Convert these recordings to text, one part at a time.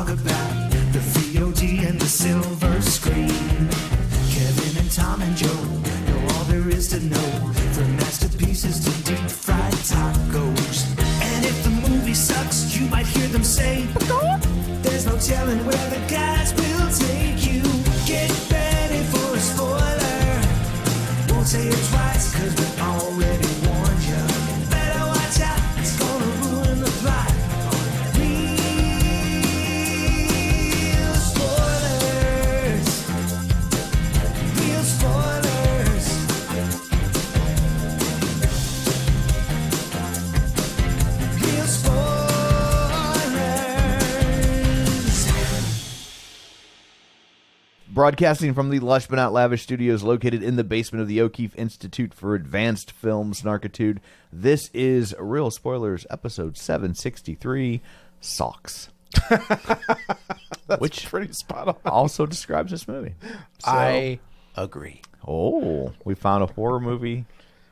talk about the VOD and the silver screen. Kevin and Tom and Joe know all there is to know, from masterpieces to deep fried tacos. And if the movie sucks, you might hear them say, there's no telling where the guys will take you. Get ready for a spoiler. Won't say it twice, cause we already warned you. Better watch out, it's gonna ruin the plot. Real spoilers. Real spoilers. Real spoilers. Broadcasting from the lush but not lavish studios located in the basement of the O'Keefe Institute for Advanced Films, Narkitude. This is Real Spoilers, episode 763, Socks. Which Pretty spot on. also describes this movie. So, I agree. Oh, we found a horror movie.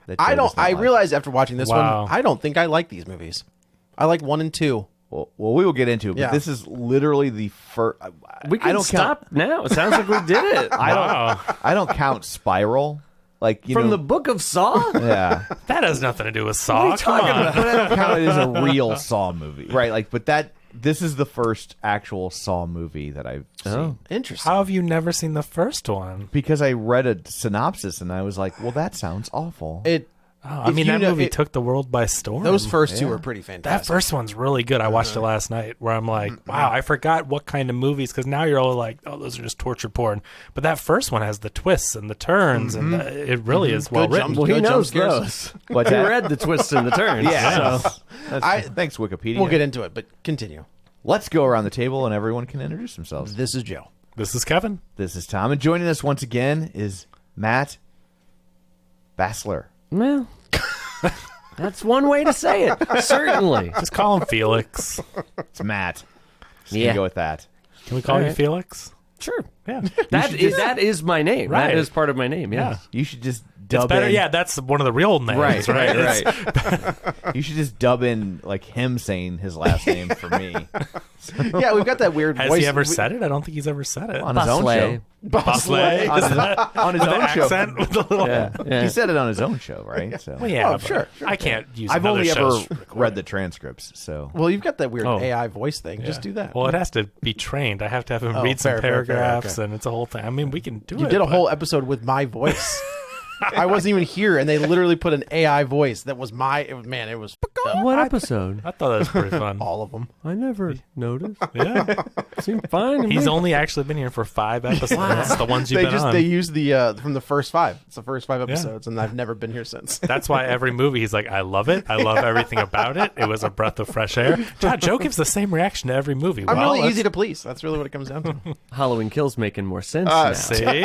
That I Joe don't. does not I like. realized after watching this Wow. one, I don't think I like these movies. I like 1 and 2. Well, we will get into it, but Yeah. this is literally the first. We can stop now. It sounds like we did it. I don't count Spiral. Like From the Book of Saw? yeah, That has nothing to do with Saw. Come on. but I don't count it as a real Saw movie, right? Like, but this is the first actual Saw movie that I've seen. Interesting. How have you never seen the first one? Because I read a synopsis and I was like, well, that sounds awful. I mean, that movie took the world by storm. Those first two were pretty fantastic. That first one's really good. I watched it last night where I'm like, wow, I forgot what kind of movies, because now you're all like, oh, those are just torture porn. But that first one has the twists and the turns, and it really is well written. jump- Well, he Good knows jump those. scares. What's He that? read the twists and the turns. Yeah. So. Thanks, Wikipedia. We'll get into it, but continue. Let's go around the table and everyone can introduce themselves. This is Joe. This is Kevin. This is Tom, and joining us once again is Matt Basler. Well, that's one way to say it. Certainly. Just call him Felix. It's Matt. Just Yeah. gonna go with that. Can we call All you right. Felix? Sure. Yeah. That is my name. Right. That is part of my name. Yeah. You should just It's dub better. in. Yeah, that's one of the real names. Right. You should just dub in like him saying his last name for me Yeah, we've got that weird Has voice. he ever said it? I don't think he's ever said it. on his own show. Bosley. On his, on his With the own show. accent with the little. Yeah. He said it on his own show, right? So Well, yeah, Oh, but sure. I can't use. I've another only ever show's recording. read the transcripts. So Well, you've got that weird Oh. AI voice thing. Just do that. Well, it has to be trained. I have to have him Oh, read some fair, fair, paragraphs, okay. and it's a whole thing. I mean, we can do it. You did a but- whole episode with my voice. I wasn't even here, and they literally put an AI voice that was my. It was What episode? I thought that was pretty fun. all of them. I never noticed. Yeah, Seemed fine to he's me. only actually been here for 5 episodes. That's the ones you've been on. They used the from the first 5. It's the first 5 episodes, and I've never been here since. That's why every movie he's like, I love it. I love everything about it. It was a breath of fresh air. God, Joe gives the same reaction to every movie. I'm Well, really easy to please. That's really what it comes down to. Halloween Kills making more sense now. See?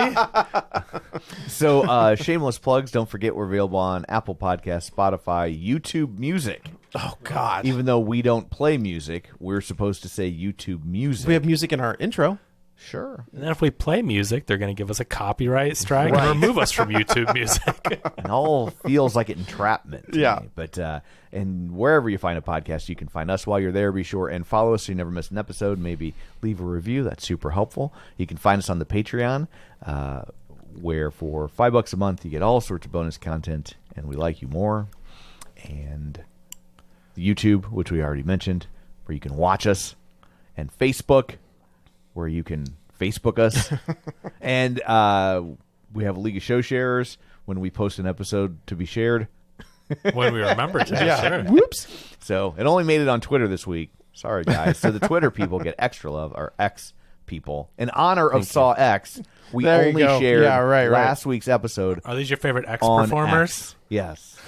So, shameless plugs. Don't forget we're available on Apple Podcasts, Spotify, YouTube Music. Oh God! Even though we don't play music, we're supposed to say YouTube Music. We have music in our intro. Sure. And then if we play music, they're going to give us a copyright strike and remove us from YouTube music. It all feels like entrapment to Yeah. me. But and wherever you find a podcast, you can find us while you're there. Be sure and follow us so you never miss an episode. Maybe leave a review. That's super helpful. You can find us on the Patreon, where for $5 a month you get all sorts of bonus content, and we like you more. And YouTube, which we already mentioned, where you can watch us, and Facebook, where you can Facebook us. And we have a League of Show Sharers when we post an episode to be shared. When we remember to. Yeah. Sure. Whoops. So it only made it on Twitter this week. Sorry, guys. So the Twitter people get extra love, or X people. In honor of Saw X, we There you only go. shared Yeah, right. last week's episode Are these your favorite X on performers? X. Yes.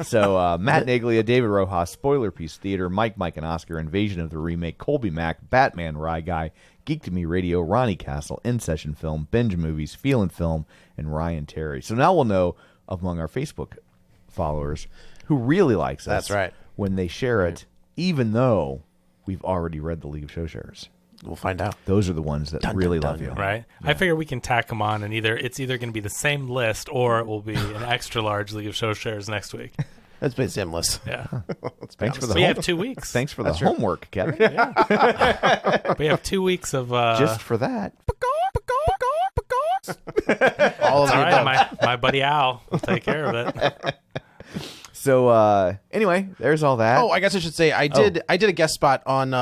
So Matt Naglia, David Rojas, Spoiler Piece Theater, Mike, and Oscar, Invasion of the Remake, Colby Mack, Batman, Rye Guy, Geek to Me Radio, Ronnie Castle, In Session Film, Binge Movies, Feelin' Film, and Ryan Terry. So now we'll know among our Facebook followers who really likes us. That's right. When they share it, even though we've already read the League of Show Sharers. We'll find out. Those are the ones that really dun, love you. Right. I figure we can tack them on, and it's either going to be the same list or it will be an extra large League of Show Shares next week. That's been sinless. Yeah. Thanks for the We home- have 2 weeks. Thanks for the homework, Kevin. We have 2 weeks of Just for that. All of all the right, above. my buddy Al will take care of it. So anyway, there's all that. Oh, I guess I should say I did a guest spot on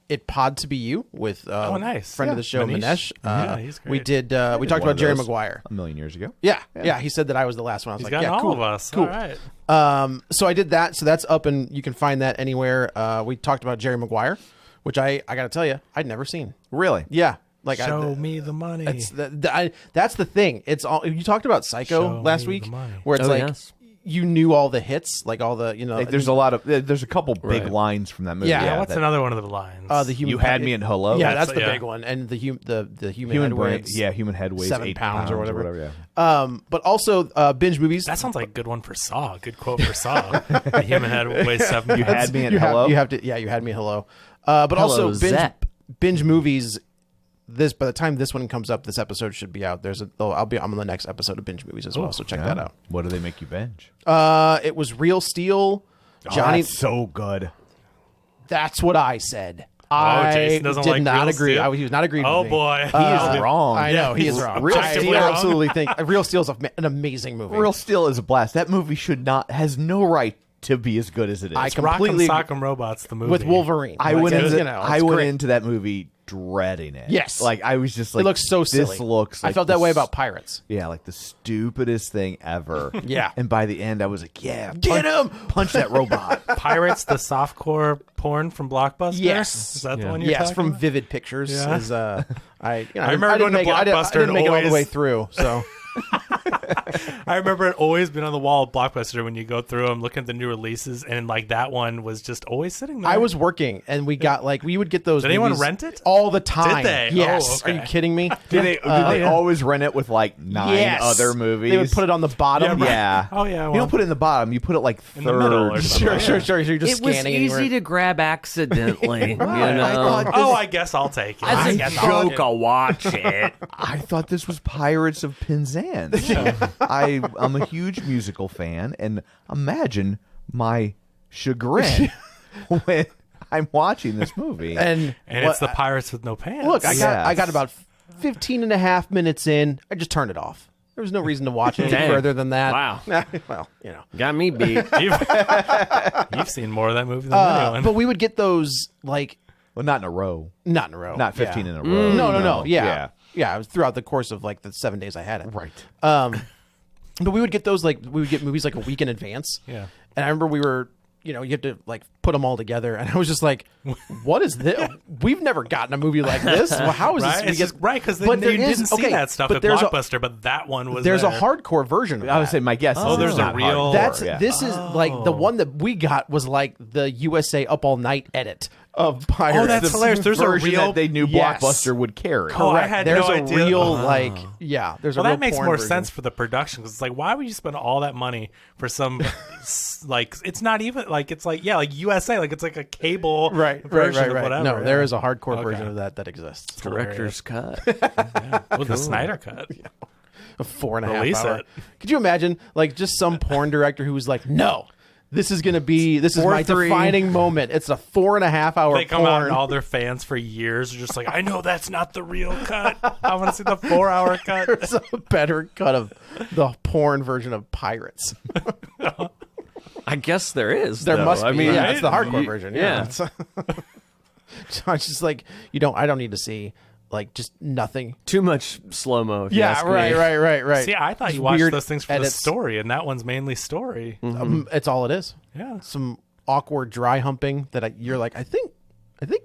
it Pod to Be You with nice. friend of the show Manish. Manesh. Yeah, he's great. We did we talked one about of Jerry those Maguire. a million years ago. Yeah, he said that I was the last one. I was He's like, got yeah, all cool. of us. Cool. All right. So I did that. So that's up, and you can find that anywhere. We talked about Jerry Maguire, which I got to tell you, I'd never seen. Really? Yeah, like Show me the money. That's the thing. It's all you talked about Psycho Show last me week, the money. where it's Oh, like yes. you knew all the hits, like all the Like, there's a couple big Right. lines from that movie. Yeah, What's that- another one of the lines? the human. You had me in hello. Yeah, That's- that's the yeah. big one, and the human Human head brain. weighs Yeah, human head weighs 7 8 pounds or whatever. Yeah. But also binge movies. That sounds like a good one for Saw. Good quote for Saw. The human head weighs 7 You pounds. had me in you hello. have to. Yeah, you had me hello. But Hello, also Zep. binge movies. This by the time this one comes up, this episode should be out. I'm on the next episode of binge movies as well. So check that out. What do they make you binge? It was Real Steel. Johnny, that's so good. that's what I said. I Jason doesn't did like not Real agree. Steel? He was not agreeing. Oh with me. boy, He is wrong. I know he he's is wrong. Real I Steel- absolutely think Real Steel is an amazing movie. Real Steel is a blast. That movie has no right to be as good as it is. I Rock'em completely Sock'em Robots, the movie with Wolverine. I Like, went it's, into you know, I it's went great. into that movie dreading it. Yes. Like I was just like, It looks so silly. This looks. Like I felt that the way about Pirates. Yeah, like the stupidest thing ever. Yeah. And by the end, I was like, yeah, Get him! punch that robot. Pirates, the softcore porn from Blockbuster. Yes. Is that the one you're Yes, talking from about? Vivid Pictures. Yeah. Is, I remember going to I Blockbuster didn't and make it all the always- way through. So I remember it always been on the wall at Blockbuster when you go through them, looking at the new releases, and like that one was just always sitting there. I was working, and we would get those. Did anyone movies rent it? all the time? Did they? Yes. Oh, okay. Are you kidding me? Do they always rent it with like 9 Yes. other movies? They would put it on the bottom. Yeah, right. Yeah. Oh, yeah, You well- don't put it in the bottom. You put it like In the middle or third. something. Sure. So you're just It was scanning. easy anywhere. to grab accidentally. you I know? thought this, Oh, I guess I'll take it. As I a guess I'll joke, take it. I'll watch it. I thought this was Pirates of Penzance. I'm a huge musical fan, and imagine my chagrin when I'm watching this movie. And It's the Pirates with no pants. look, I Yes. got about 15 and a half minutes in. I just turned it off. There was no reason to watch it any Dang. further than that. Wow. Well, you know. Got me beat. You've seen more of that movie than anyone. But we would get those like Well, not in a row. not in a row. Not 15 yeah. in a row. No. Yeah. Yeah, it was throughout the course of like the 7 days I had it. Right. But we would get those we would get movies like a week in advance. Yeah. And I remember we were, you had to like put them all together, and I was just like, "What is this? We've never gotten a movie like this. Well, how is Right? this?" It's just, right, because you But there didn't is- see okay, that stuff but at there's a- Blockbuster, but that one was There's there. a hardcore version of I would that. say my guess is there's it's a not real- hardcore. This is like the one that we got was like the USA Up All Night edit of Pirates. Oh, that's The hilarious. There's a version real- that they knew Yes. Blockbuster would carry. Oh, I Correct. had There's no a idea. real Oh. there's a Well, real that makes porn more version. sense for the production because it's like, why would you spend all that money for some, like, it's not even like it's like USA, like it's like a cable version of whatever. No, yeah. there is a hardcore Okay. version of that exists. Director's cut. Oh, the Snyder cut. A 4.5 Release hour. it. Could you imagine like just some porn director who was like, "No, this is my 4-3. defining moment. It's a 4.5 hour They come out porn." and all their fans for years are just like, I know that's not the real cut. I want to see the 4-hour cut. There's a better cut of the porn version of Pirates. I guess there is. There though. must be. I mean, yeah, it's the hardcore you- version. Yeah. It's so it's just like I don't need to see like just nothing. Too much slow mo. Yeah, right. See, I thought Just you watched weird those things for edits. the story, and that one's mainly story. It's all it is. Yeah. Some awkward dry humping that you're like, I think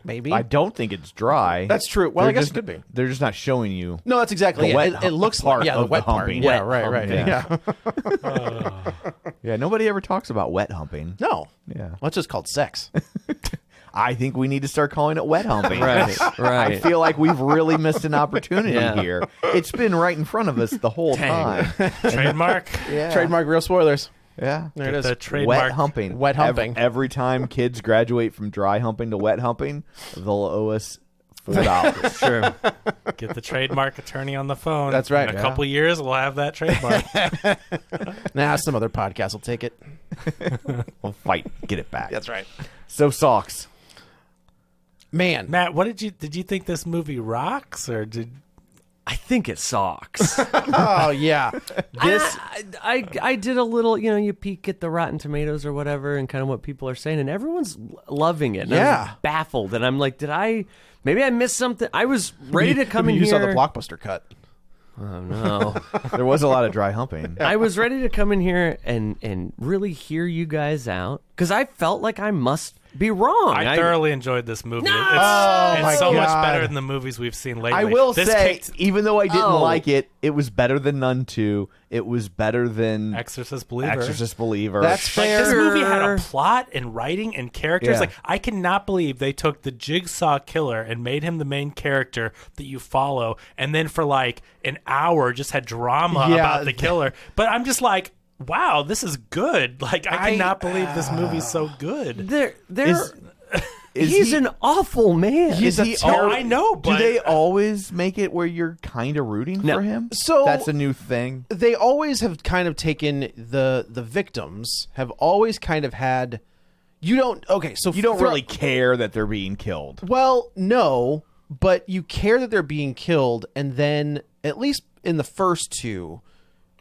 maybe. I don't think it's dry. That's true. Well, They're I guess just- it could be. They're just not showing you. No, that's exactly The it. wet It looks part like the of wet the part. humping. Yeah, Wet right. humping. Yeah. Yeah, nobody ever talks about wet humping. No. Yeah. Well, it's just called sex. I think we need to start calling it wet humping. Right, I right. feel like we've really missed an opportunity Yeah. here. It's been right in front of us the whole Dang. time. Trademark. Yeah. Trademark real spoilers. Yeah. There it is. The Wet trademark. humping. Wet humping. Every time kids graduate from dry humping to wet humping, they'll owe us $4. Sure. Get the trademark attorney on the phone. That's right. In a Yeah. couple years, we'll have that trademark. Nah, some other podcast will take it. We'll fight, get it back. That's right. So socks. Man, Matt, what did you think this movie rocks, or did? I think it sucks. oh yeah, this I did a little, you peek at the Rotten Tomatoes or whatever and kind of what people are saying, and everyone's loving it. And I Yeah. was baffled, and I'm like, maybe I missed something? I was ready to come in you here. saw the Blockbuster cut. Oh no. There was a lot of dry humping. I was ready to come in here and really hear you guys out because I felt like I must be wrong. I thoroughly enjoyed this movie. No! Oh, my It's so much God. better than the movies we've seen lately. I will This say, kicked even though I didn't Oh. like it, it was better than Nun 2. It was better than Exorcist Believer. Exorcist Believer. That's Like, fair. this movie had a plot and writing and characters. Yeah. Like, I cannot believe they took the Jigsaw killer and made him the main character that you follow, and then for like an hour just had drama Yeah. about the killer. But I'm just like, wow, this is good. Like, I cannot believe this movie's so good. He's an awful man. Is he No, I know, Do but they always make it where you're kind of rooting No. for him? So- that's a new thing. They always have kind of taken the victims have always kind of had. You don't so You don't throughout- really care that they're being killed. Well, no, but you care that they're being killed, and then at least in the first two,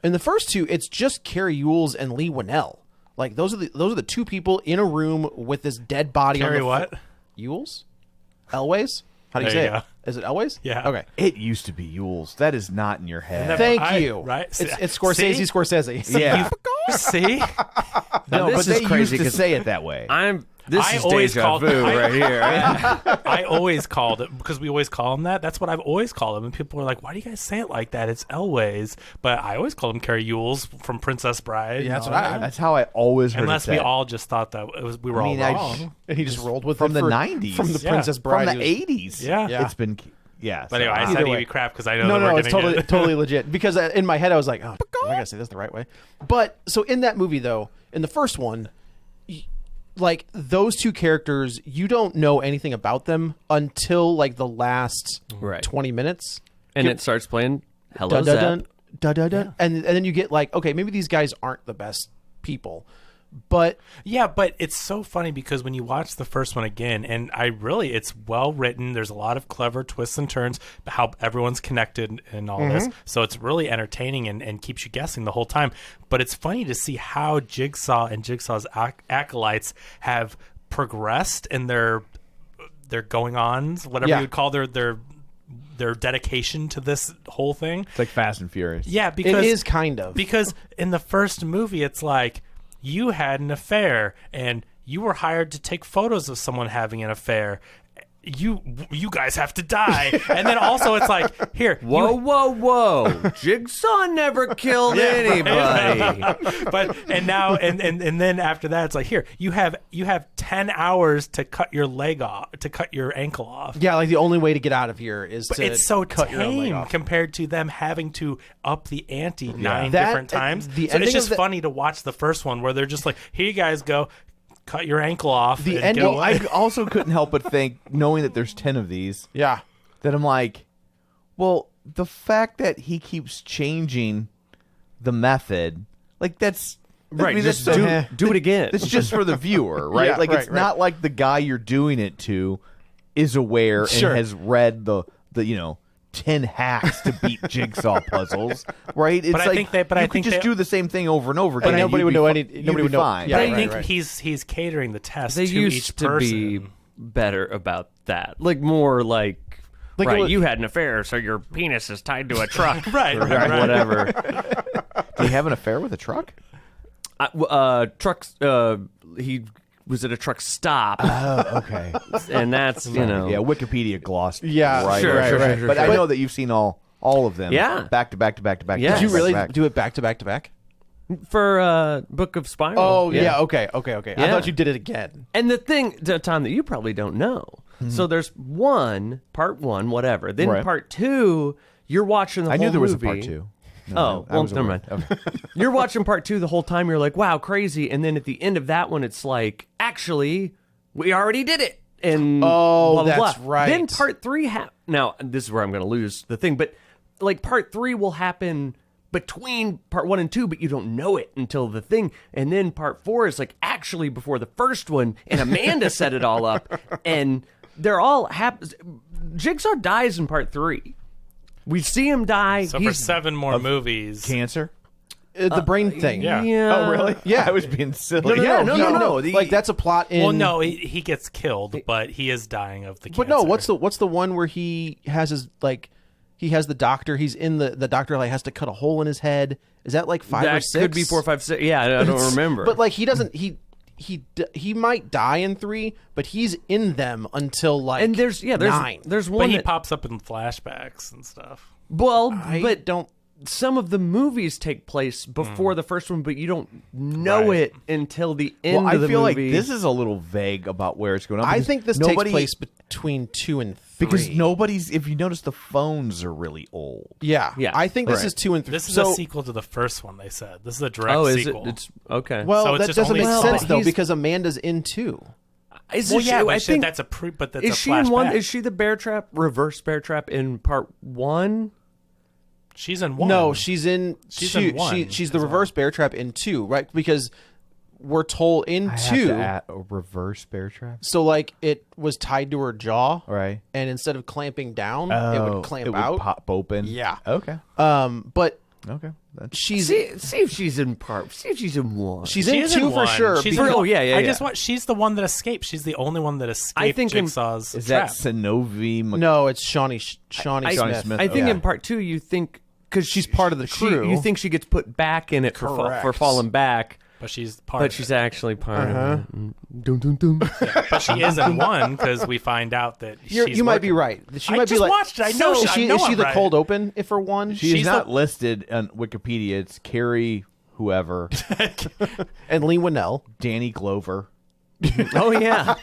it's just Carrie Ewells and Lee Winnell. Like those are the two people in a room with this dead body. Carrie on the what? Ewells? Elways? How do you There say you it? Is it Elways? Yeah. Okay. It used to be Ewells. That is not in your head. Never- Thank I- you. right? It's Scorsese. See? Scorsese. Yeah. See? Now, No, this but is they crazy used to 'cause say it that way. This I is always deja called- vu I- right here. I always called it, because we always call him that. That's what I've always called him. And people were like, why do you guys say it like that? It's Elways. But I always called him Carrie Ewells from Princess Bride. Yeah, that's and what all I- that. That's how I always heard Unless it we said. all just thought that we were I mean, all I- wrong. And he just rolled with from it the for- 90s. from the Yeah. Princess Bride. from the He was- 80s. Yeah. It's been But so anyway, I either said way. EV crap because I know No, that we're it's gonna totally get it. totally legit. Because in my head I was like, oh, I gotta say this the right way. But so in that movie though, in the first one, like those two characters, you don't know anything about them until like the last Right. 20 minutes. And it starts playing Hello Dun, dun, Zep. dun, dun, dun, dun. And then you get like, okay, maybe these guys aren't the best people, but Yeah, but it's so funny because when you watch the first one again, and it's well written. There's a lot of clever twists and turns, how everyone's connected and all this. So it's really entertaining and keeps you guessing the whole time. But it's funny to see how Jigsaw and Jigsaw's acolytes have progressed in their going-ons, whatever Yeah. you would call their dedication to this whole thing. It's like Fast and Furious. Yeah, because it is kind of. because in the first movie, it's like you had an affair and you were hired to take photos of someone having an affair. You guys have to die. And then also it's like, here, Whoa. Jigsaw never killed anybody. but and then after that, it's like, here, you have 10 hours to cut your leg off, to cut your ankle off. Yeah, like the only way to get out of here is But to it's so cut your own leg tame off. compared to them having to up the ante 9 That- different times. the So ending it's just of the- funny to watch the first one where they're just like, here you guys go, cut your ankle off. The and ending- get Well, away. I also couldn't help but think, knowing that there's 10 of these, Yeah. that I'm like, well, the fact that he keeps changing the method, like that's Right, I mean, just that's so- do it again. It's just for the viewer, right? Yeah, like right, it's not like the guy you're doing it to is aware Sure. and has read the 10 hacks to beat jigsaw puzzles, right? It's But I like think they- but you I could think just they- do the same thing over and over again. But and nobody you'd would be know fi- any- you'd nobody be would know- fine. Yeah, But right, I think right. he's catering the test They to used each to person. be better about that. Like more like Like right, it was- you had an affair, so your penis is tied to a truck. Right, or right. whatever. Do you have an affair with a truck? Trucks. He was at a truck stop, Oh, okay. and that's Yeah, Wikipedia glossed. Yeah, right. sure, right, sure, right. sure, But I sure. know that you've seen all of them. Yeah. back to back to back to back. Yeah. to Did you back really to back. do it back to back to back? for Book of Spiral. Oh, yeah. Okay. I Yeah. thought you did it again. And the thing, Tom, that you probably don't know. So there's part one, whatever. Then Right. part two, you're watching the I whole knew there was a movie. part two. Oh, I well, was never aware. mind. Okay. You're watching part two the whole time. You're like, wow, crazy. And then at the end of that one, it's like, actually, we already did it. and Oh, blah, blah, that's blah. right. Then part 3 now this is where I'm going to lose the thing, but like part 3 will happen between part 1 and 2, but you don't know it until the thing, and then part 4 is like actually before the first one, and Amanda set it all up, and they're all Jigsaw dies in part 3. We see him die. So for 7 more movies, Cancer. The brain thing. yeah. Oh, really? Yeah. I was being silly. No. Like that's a plot in. Well, no, he gets killed, but he is dying of the cancer. But no, what's the one where he has his like he has the doctor. He's in the doctor like has to cut a hole in his head. Is that like 5 or That 6? could be 4, 5, 6. Yeah, I don't remember. But like he doesn't he might die in 3, but he's in them until like and there's 9. there's But one he that, pops up in flashbacks and stuff. well, I but don't. some of the movies take place before the first one, but you don't know Right. it until the end Well, I of the feel like movie. this is a little vague about where it's going on. I because think this takes place between 2 and 3. because nobody's. If you notice, the phones are really old. Yeah. Yeah. I think this Right. is 2 and 3. This is so, a sequel to the first one. They said this is a direct oh, is sequel. it? It's okay. Well, So it's that just doesn't only make a sense song. though He's- because Amanda's in 2. is well, it- yeah, I but think that's that's is a she in one? flashback. Is she the bear trap, reverse bear trap in part 1? She's in 1. No, she's in She's 2. in 1 She's the as reverse bear trap in 2, right? Because we're told in I 2. have to add a reverse bear trap. So like it was tied to her jaw, Right. and instead of clamping down, it would clamp out. pop open. Yeah. Okay. But Okay. That's, she's See if she's in part. See if she's in 1. she's She in is 2 in for 1. sure. She's because- in- Oh, yeah, yeah, I yeah. just want. She's the one that escaped. She's the only one that escaped I think in- Jigsaw's is trap. that Synnøve? no, it's Shawnee Smith. Smith. I think Okay. in part 2 you think because She's part of the crew. you think she gets put back in it for Correct. falling back, but she's part. but of she's it. actually part of it. Dum, dum, dum. But she is in 1 because we find out that she's You might be working- right. She I might be just like, watched it. I know. Is I know is she I'm the right. cold open if for 1? She is She's not the- listed on Wikipedia. It's Carrie, whoever, and Lee Winnell. Danny Glover, Oh yeah,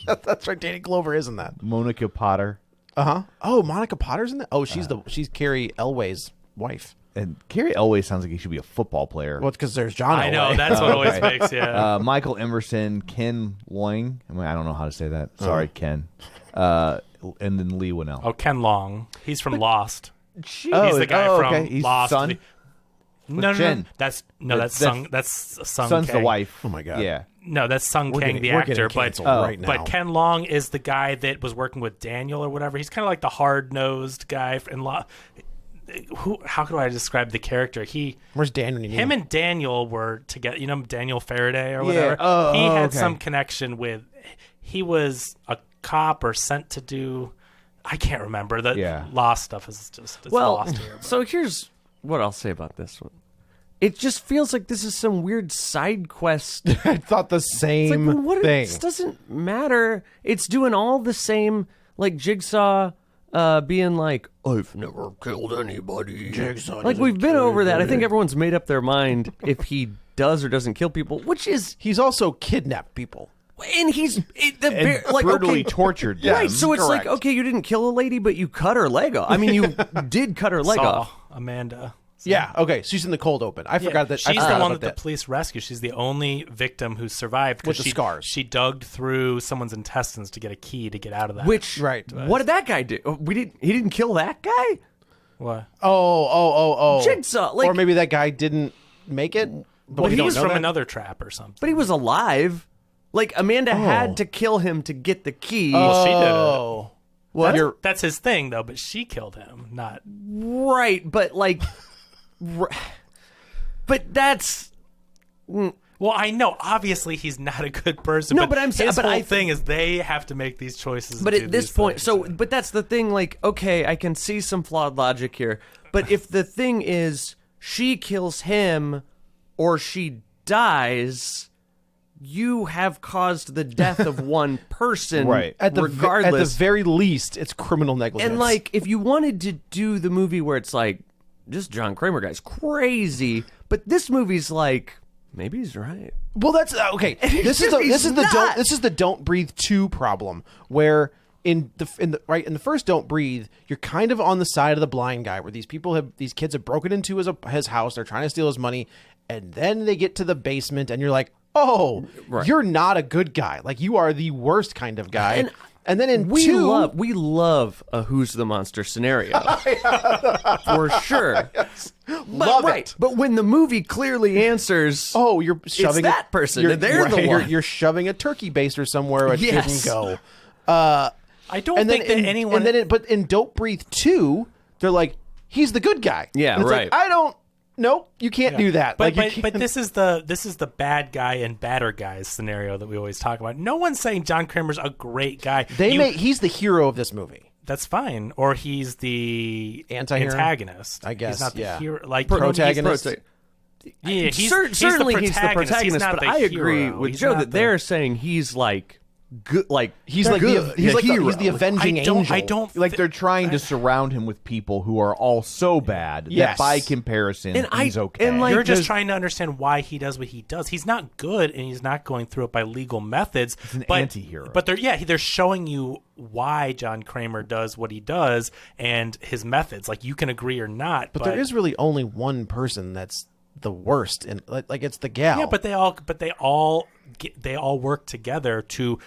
That's right. Danny Glover, isn't that? Monica Potter, Oh, Monica Potter's in that. Oh, she's Carrie Elway's wife. and Carrie Elway sounds like he should be a football player. Well, it's because there's John. I know. Elway. That's what always Okay. makes. Yeah. Michael Emerson, Ken Loing. I don't know how to say that. Sorry, Ken. And then Lee Winnell. Oh, Ken Long. He's from Lost. she, He's the guy from okay. He's Lost. son. No, Jen. That's That's- Sung. That's Sung. Son's Kang. the wife. Oh my God. Yeah. No, that's Sung Kang, the we're getting actor. But canceled right now. but Ken Long is the guy that was working with Daniel or whatever. He's kind of like the hard nosed guy in Lost. How do I describe the character? Where's Daniel? Him and Daniel were together. You know Daniel Faraday or whatever. Oh, he had okay. some connection with. He was a cop or sent to do. I can't remember. The Yeah. Lost stuff is just it's well, lost here. but- so here's what I'll say about this one. It just feels like this is some weird side quest. I thought the It's like, same well, what? thing. This doesn't matter. It's doing all the same, like Jigsaw being like, I've never killed anybody. Jigsaw Like we've been over that. I think everyone's made up their mind if he does or doesn't kill people, which is, He's also kidnapped people. and he's And like brutally okay, tortured them. right? So it's correct. like, okay, you didn't kill a lady, but you cut her leg off. I mean, you did cut her leg Saw off. Amanda. Yeah. Okay. She's in the cold open. I forgot that. I she's forgot the one about that the police rescued. She's the only victim who survived 'cause With the scars. She dug through someone's intestines to get a key to get out of that. Which Right. What did that guy do? He didn't kill that guy. what? Oh. Jigsaw, like- or maybe that guy didn't make it. But Well, we he don't was know from that? another trap or something. But he was alive. Like Amanda had to kill him to get the key. Well, she did it. Oh. What? You're- That's his thing, though. But she killed him, not. Right, but like, but that's Well, I know. Obviously, he's not a good person. No, but I'm saying- his but whole I- thing is they have to make these choices. but and at do this these point. things. So, but that's the thing. Like, okay, I can see some flawed logic here. But if the thing is she kills him or she dies, you have caused the death of one person, Right. at the regardless. very least, it's criminal negligence. And like, if you wanted to do the movie where it's like, this John Kramer guy's crazy, but this movie's like, maybe he's right. well, that's okay. This is He's not. the Don't Breathe 2 problem, where in the first Don't Breathe, you're kind of on the side of the blind guy, where these kids have broken into his house, they're trying to steal his money, and then they get to the basement, and you're like, oh, Right. you're not a good guy. Like, you are the worst kind of guy. And then in We 2, love a Who's the Monster scenario. For sure. love Right. it. But when the movie clearly answers, Oh, you're shoving that person. They're the one. You're shoving a turkey baster somewhere it Yes. shouldn't go. I don't think that anyone. But in Don't Breathe 2, they're like, he's the good guy. Yeah, And it's right. Like, nope, you can't do that. But Like, you but can't- this is the bad guy and badder guys scenario that we always talk about. No one's saying John Kramer's a great guy. he's the hero of this movie. That's fine, or he's the Anti-hero? antagonist. I guess, he's not the yeah. hero. Like Protagonist. Yeah, he's certainly the he's the protagonist. protagonist, He's not but the I agree hero. with He's Joe not that the- they're saying he's like good, like He's like the, he's like the, hero. he's the avenging angel. I don't Like they're trying to surround him with people who are all so bad Yes. that by comparison, And he's okay. and, like, You're just there's- trying to understand why he does what he does. He's not good, and he's not going through it by legal methods. He's an anti-hero. But they're showing you why John Kramer does what he does and his methods. Like, you can agree or not, But there is really only one person that's the worst, and like it's the gal. yeah. But they all work together to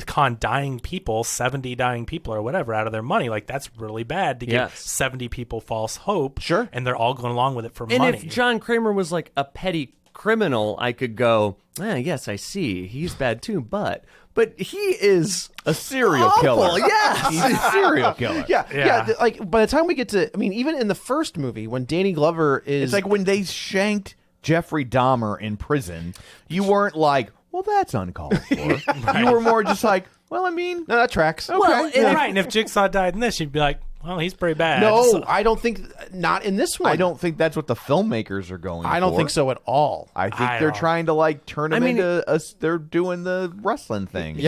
con dying people, 70 dying people or whatever, out of their money. Like, that's really bad to give Yes. 70 people false hope. Sure. And they're all going along with it for And money. if John Kramer was like a petty criminal, I could go, yes, I see, he's bad too, but he is a serial awful, killer. yes. He's a serial killer. yeah. Like, by the time we get to, I mean, even in the first movie when Danny Glover is, It's like when they shanked Jeffrey Dahmer in prison, you weren't like, well, that's uncalled for. You were more just like, well, I mean, no, that tracks. Well, Yeah, right. And if Jigsaw died in this, you'd be like, well, he's pretty bad. No, So- I don't think, not in this one. I don't think that's what the filmmakers are going I don't for. think so at all. I think I they're don't. trying to like turn him I mean, into they're doing the wrestling thing. He's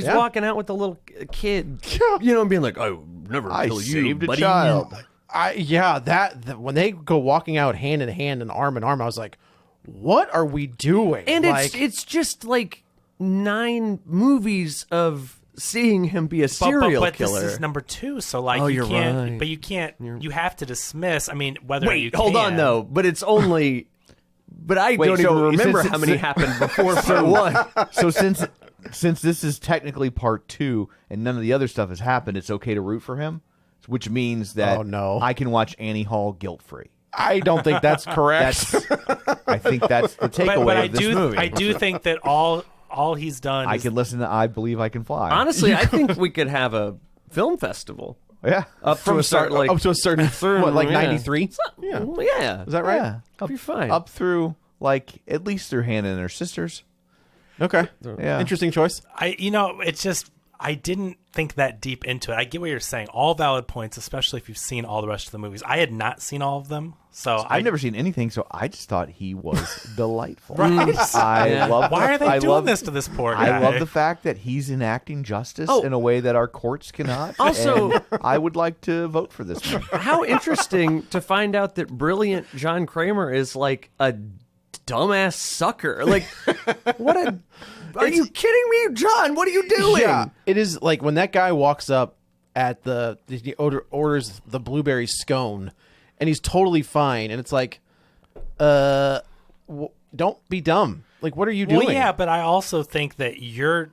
Yeah. walking out with a little kid, and being like, "I never I kill you, saved a buddy." child. That when they go walking out hand in hand and arm in arm, I was like, what are we doing? And like, it's just like 9 movies of seeing him be a serial but killer. this is number 2, so like Oh, you you're can't. right. But you can't. You have to dismiss. I mean, whether you Wait, hold on can. though. But it's only. But I Wait, don't so even remember since how many it's- happened before part 1. So since this is technically part 2 and none of the other stuff has happened, it's okay to root for him, which means that Oh, no. I can watch Annie Hall guilt free. I don't think that's correct. I think that's the takeaway But of this movie. I do think that all he's done. I is, can listen to I Believe I Can Fly. Honestly, I think we could have a film festival yeah. up to a certain like up to a certain what, like yeah. 93? yeah. Is that right? Yeah. Be fine. Up through like at least through Hannah and her sisters. Okay. Yeah. Interesting choice. it's just I didn't think that deep into it. I get what you're saying. All valid points, especially if you've seen all the rest of the movies. I had not seen all of them, so I've never seen anything, so I just thought he was delightful. Right. I love. Why are they I doing love, this to this poor guy? I love the fact that he's enacting justice Oh. in a way that our courts cannot. Also- and I would like to vote for this one. How interesting to find out that brilliant John Kramer is like a dumbass sucker. Like, what a. Are you kidding me, John? What are you doing? Yeah, it is like when that guy walks up at he orders the blueberry scone, and he's totally fine, and it's like, don't be dumb. Like, what are you doing? Well, yeah, but I also think that you're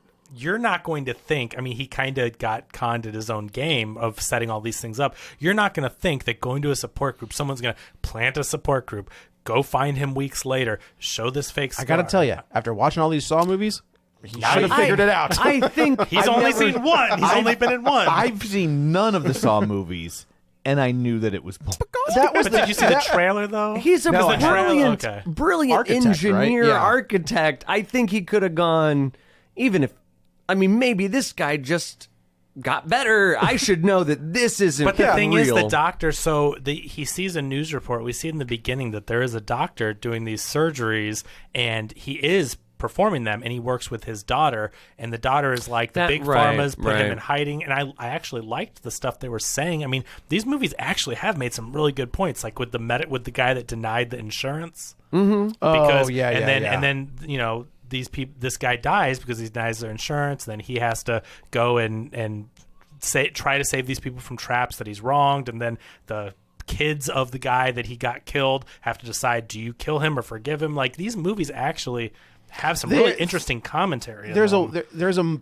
not going to think. I mean, he kind of got conned at his own game of setting all these things up. You're not going to think that going to a support group, someone's going to plant a support group, go find him weeks later, show this fake scar. I got to tell you, after watching all these Saw movies, he should have I- figured it out. I think He's only seen one. He's only been in one. I've seen none of the Saw movies, and I knew that it was. that was but did you see the trailer though? he's a No, I haven't. brilliant, Okay. brilliant Architect, engineer, right? Yeah. architect. I think he could have gone, even if, I mean, maybe this guy just got better. I should know that this isn't But the thing is, real. the doctor. So he sees a news report. We see in the beginning that there is a doctor doing these surgeries, and he is performing them, and he works with his daughter. And the daughter is like, the That- big right, pharma's put him right. in hiding. And I actually liked the stuff they were saying. I mean, these movies actually have made some really good points, like with with the guy that denied the insurance. Oh, yeah, and yeah, then yeah. and then this guy dies because he denies their insurance. And then he has to go and try to save these people from traps that he's wronged, and then the kids of the guy that he got killed have to decide, do you kill him or forgive him? Like, these movies actually have some really interesting commentary. There's a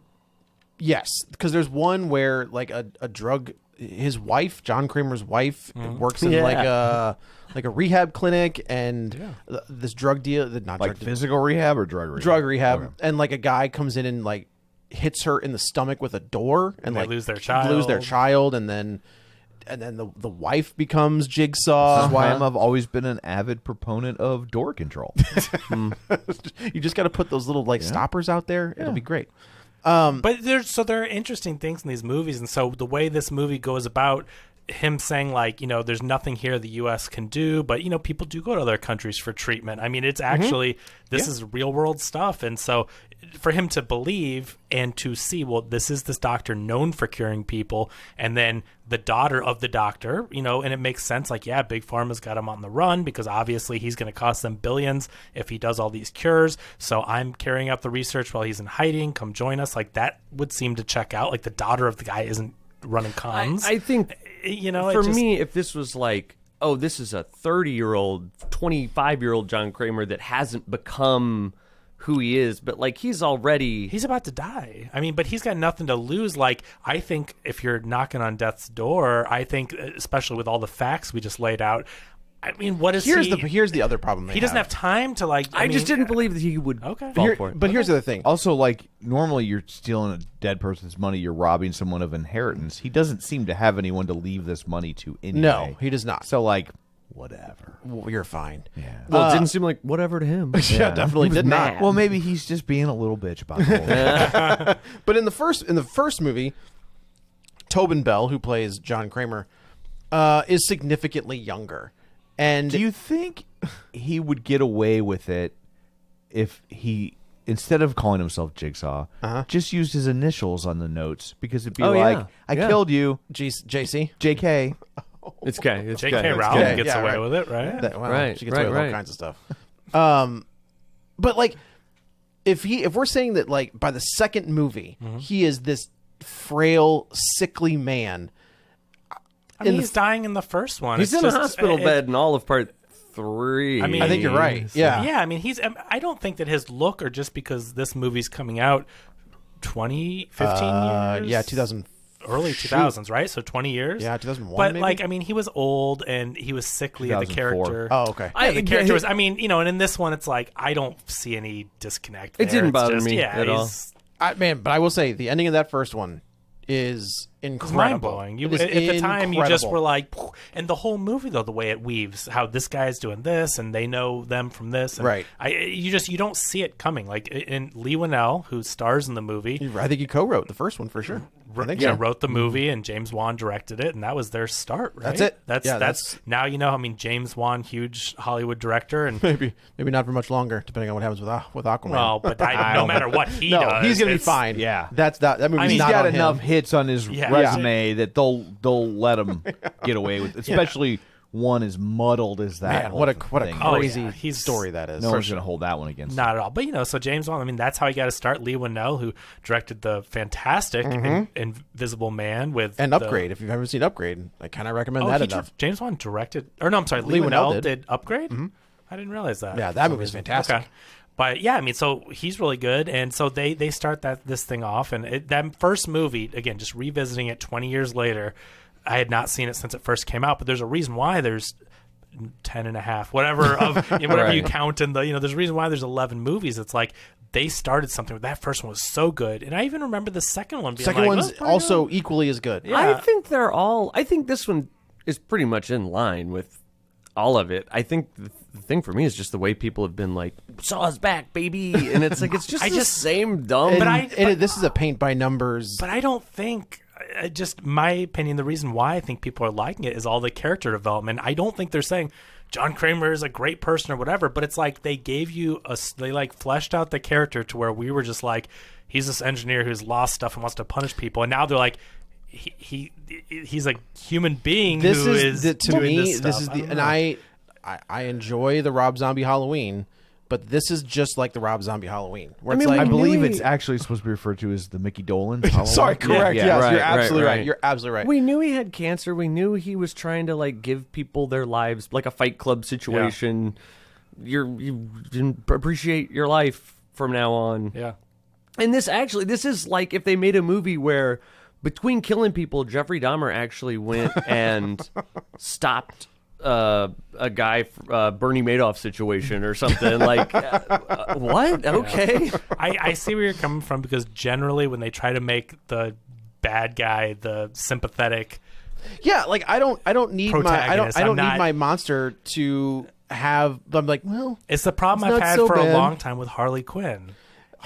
yes, because there's one where like a drug. His wife, John Kramer's wife, works in like a rehab clinic, and this drug deal, not Like drug deal, physical rehab or drug rehab? drug rehab, and like a guy comes in and like hits her in the stomach with a door, and they like lose their child, and then the wife becomes Jigsaw. That's why I've always been an avid proponent of door control. You just got to put those little like stoppers out there. It'll be great. But there are interesting things in these movies, and so the way this movie goes about him saying like, there's nothing here the U.S. can do, but people do go to other countries for treatment. I mean, it's actually this is real world stuff, and so for him to believe and to see, well, this is this doctor known for curing people, and then the daughter of the doctor, and it makes sense. Like, yeah, Big Pharma's got him on the run because obviously he's going to cost them billions if he does all these cures. So I'm carrying out the research while he's in hiding. Come join us. Like, that would seem to check out. Like, the daughter of the guy isn't running cons. I think, for me, if this was like, oh, this is a 30-year-old, 25-year-old John Kramer that hasn't become who he is, but like he's about to die. I mean, but he's got nothing to lose. Like, I think if you're knocking on death's door, I think, especially with all the facts we just laid out, I mean, what is here's the other problem. He doesn't have time to like. I just didn't believe that he would fall for it. But here's the other thing. Also, like, normally you're stealing a dead person's money, you're robbing someone of inheritance. He doesn't seem to have anyone to leave this money to anyway. No, he does not. So, like, whatever. Well, you're fine. Yeah. Well, it didn't seem like whatever to him. Yeah, definitely did not. Well, maybe he's just being a little bitch about it. But in the first movie, Tobin Bell, who plays John Kramer, is significantly younger. And do you think he would get away with it if he, instead of calling himself Jigsaw, just used his initials on the notes? Because it'd be I killed you, JC, JK. It's K. It's J.K. K. Rowling gets away with it, right? Right. She gets away with all kinds of stuff. But like, if we're saying that like by the second movie he is this frail, sickly man. I mean, he's dying in the first one. He's in a hospital bed in all of part 3. I mean, I think you're right. Yeah. I mean, I don't think that his look, or just because this movie's coming out 15 years. Yeah, 2000. Early 2000s, right? So 20 years. Yeah, 2001. But maybe? like, I mean, he was old and he was sickly. The 2004. character. Oh, okay. The character was. I mean, and in this one, it's like I don't see any disconnect. It didn't bother just, me at all. But I will say the ending of that first one is incredible. Mind blowing. At the time, you just were like, and the whole movie though, the way it weaves, how this guy's doing this, and they know them from this, and right? You don't see it coming. Like in Lee Winnell, who stars in the movie, I think he co-wrote the first one for sure. Wrote the movie, and James Wan directed it, and that was their start. Right? That's it. That's now I mean, James Wan, huge Hollywood director, and maybe not for much longer, depending on what happens with Aquaman. Well, but no matter what he does, he's gonna be fine. Yeah, that movie's I mean, he's not got on enough him. hits on his resume that they'll let him get away with, especially one as muddled as that. Man, what a crazy story that is. No one's going to hold that one against him. Not at all. But so James Wan, I mean, that's how he got to start. Lee Winnell, who directed the fantastic Invisible Man with Upgrade. If you've ever seen Upgrade, I kind of recommend that enough. James Wan directed, or no, I'm sorry, Lee Winnell did Upgrade. I didn't realize that. Yeah, that movie's fantastic. Okay. But yeah, I mean, so he's really good, and so they start this thing off, and that first movie, again, just revisiting it 20 years later, I had not seen it since it first came out, but there's a reason why there's 10 and a half, whatever of whatever you count, and there's a reason why there's 11 movies. It's like they started something. That first one was so good, and I even remember the second one being one's also equally as good. Yeah. I think this one is pretty much in line with all of it. I think the thing for me is just the way people have been like, Saw's back, baby, and it's like it's just the same dumb. This is a paint by numbers. But I don't think. Just my opinion, the reason why I think people are liking it is all the character development. I don't think they're saying John Kramer is a great person or whatever, but it's like they gave you they like fleshed out the character to where we were just like, he's this engineer who's lost stuff and wants to punish people, and now they're like, he's a human being this who is to doing me. This Is stuff. the and I enjoy the Rob Zombie Halloween. But this is just like the Rob Zombie Halloween. Where it's like, I believe it's actually supposed to be referred to as the Mickey Dolenz Halloween. Sorry, correct. Yeah. Yes, Right, you're absolutely right. right. You're absolutely right. We knew he had cancer. We knew he was trying to like give people their lives, like a Fight Club situation. You didn't appreciate your life. from now on. Yeah. And this is like if they made a movie where between killing people, Jeffrey Dahmer actually went and stopped a guy, Bernie Madoff situation or something. Like, what? Okay. I see where you're coming from, because generally when they try to make the bad guy the sympathetic, Yeah, like I don't need Protagonist. I don't I'm need not- my monster to have. I'm like, well, it's the problem It's I've not had so for bad. a long time with Harley Quinn.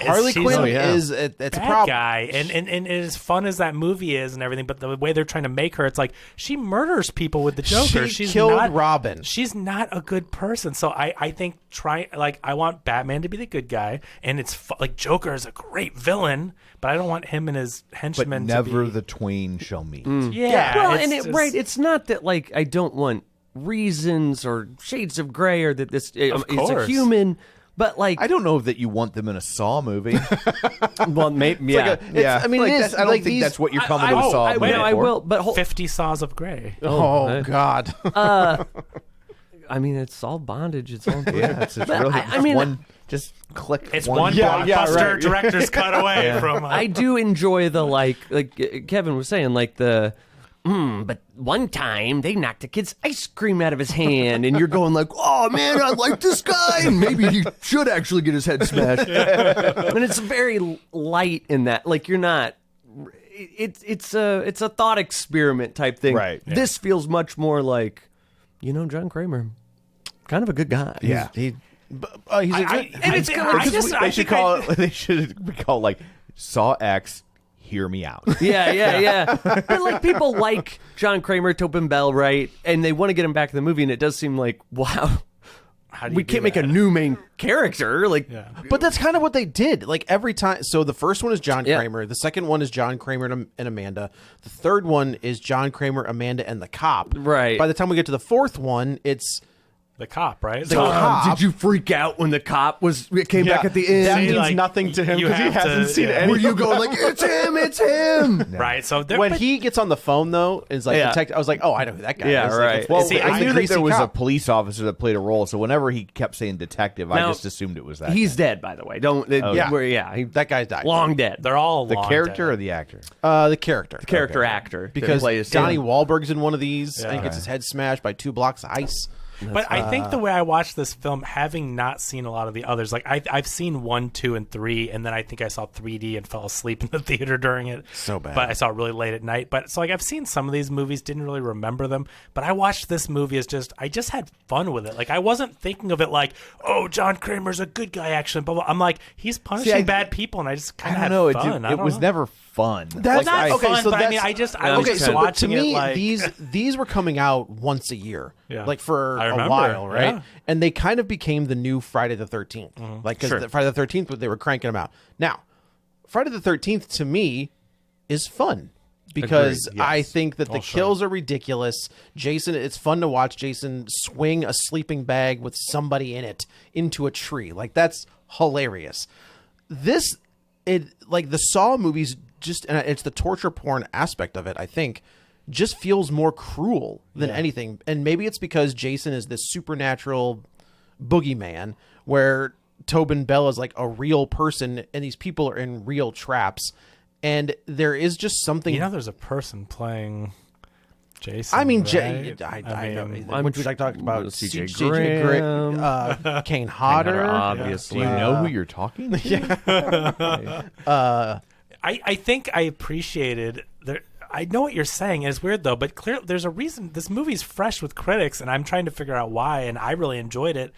Harley She's Quinn a is it's a bad problem. guy, and as fun as that movie is and everything, but the way they're trying to make her, it's like she murders people with the Joker. She She's killed not, Robin. She's not a good person. So I think I want Batman to be the good guy, and it's like Joker is a great villain, but I don't want him and his But henchmen never to be, the twain shall meet. yeah. Well, it's and just- it's not that like I don't want reasons or shades of gray or that this it's a course. human, but like I don't know that you want them in a Saw movie. well, maybe yeah. I mean, like it is, I don't like think these- that's what you're coming I, to a Saw I, movie no, I for. will, but 50 Saws of Grey. Oh God. I mean, it's all bondage. It's all Yeah, it's But really I mean, one. Just click. It's one Yeah, blockbuster right. director's cut away from. I do enjoy the like Kevin was saying, like the. But one time they knocked a kid's ice cream out of his hand, and you're going like, "Oh man, I like this guy, and maybe he should actually get his head smashed." And it's very light in that, like you're not. It's a thought experiment type thing. Right. Yeah. This feels much more like, John Kramer, kind of a good guy. Yeah. He's a good. And it's I just- I They should think call it. They should be called like Saw X. Hear me out. Yeah. But like people like John Kramer, Tobin Bell, right? And they want to get him back in the movie, and it does seem like, wow, How do you we do can't make a that? new main character. Like, But that's kind of what they did. Like every time. So the first one is John Yeah. Kramer. The second one is John Kramer and Amanda. The third one is John Kramer, Amanda, and the cop. Right. By the time we get to the fourth one, it's The cop, right? The cop. did you freak out when the cop came back at the end? That See, means like, nothing to him you because he have to- hasn't seen yeah. any. Were you going like, it's him? Right. So there, When but- he gets on the phone though, and is like Yeah. detective, I was like, oh, I know who that guy Yeah, is. Like, right. it's- Well, it's See, the I knew that greasy there was a cop. police officer that played a role, so whenever he kept saying detective, I Now, just assumed it was that. He's dead, by the way. Don't. yeah. Yeah. That guy's died. Long dead. they're all the long character dead. or the actor. The character. Character actor that Because plays Donnie him. Wahlberg's in one of these, and he Yeah. gets his head smashed by 2 blocks of ice. But I think the way I watched this film, having not seen a lot of the others, like I've seen 1, 2, and 3, and then I think I saw 3D and fell asleep in the theater during it. So bad. But I saw it really late at night. But so like I've seen some of these movies, didn't really remember them. But I watched this movie as I just had fun with it. Like I wasn't thinking of it like, oh, John Kramer's a good guy, actually. Blah, blah. I'm like, he's punishing bad people, and I just kind of I had don't know. fun. I It don't was know. never fun. That's not okay, fun, so but I mean, that's- I was okay, just so but to watching me, it like these were coming out once a year, Yeah. like for I a remember, while, right? yeah. And they kind of became the new Friday the 13th, like because Friday the 13th, they were cranking them out. Now, Friday the 13th to me is fun because Agreed, yes. I think that the kills are ridiculous. Jason, it's fun to watch Jason swing a sleeping bag with somebody in it into a tree. Like that's hilarious. Like the Saw movies, and it's the torture porn aspect of it, I think, just feels more cruel than anything. And maybe it's because Jason is this supernatural boogeyman where Tobin Bell is like a real person and these people are in real traps. And there is just something. there's a person playing Jason. I mean, right? I know. mean, Which would I talk about? CJ CJ Graham. Kane Hodder. Do Obviously. you know who you're talking to? I think I appreciated there. I know what you're saying. It's weird though, but clearly there's a reason this movie's fresh with critics, and I'm trying to figure out why. And I really enjoyed it.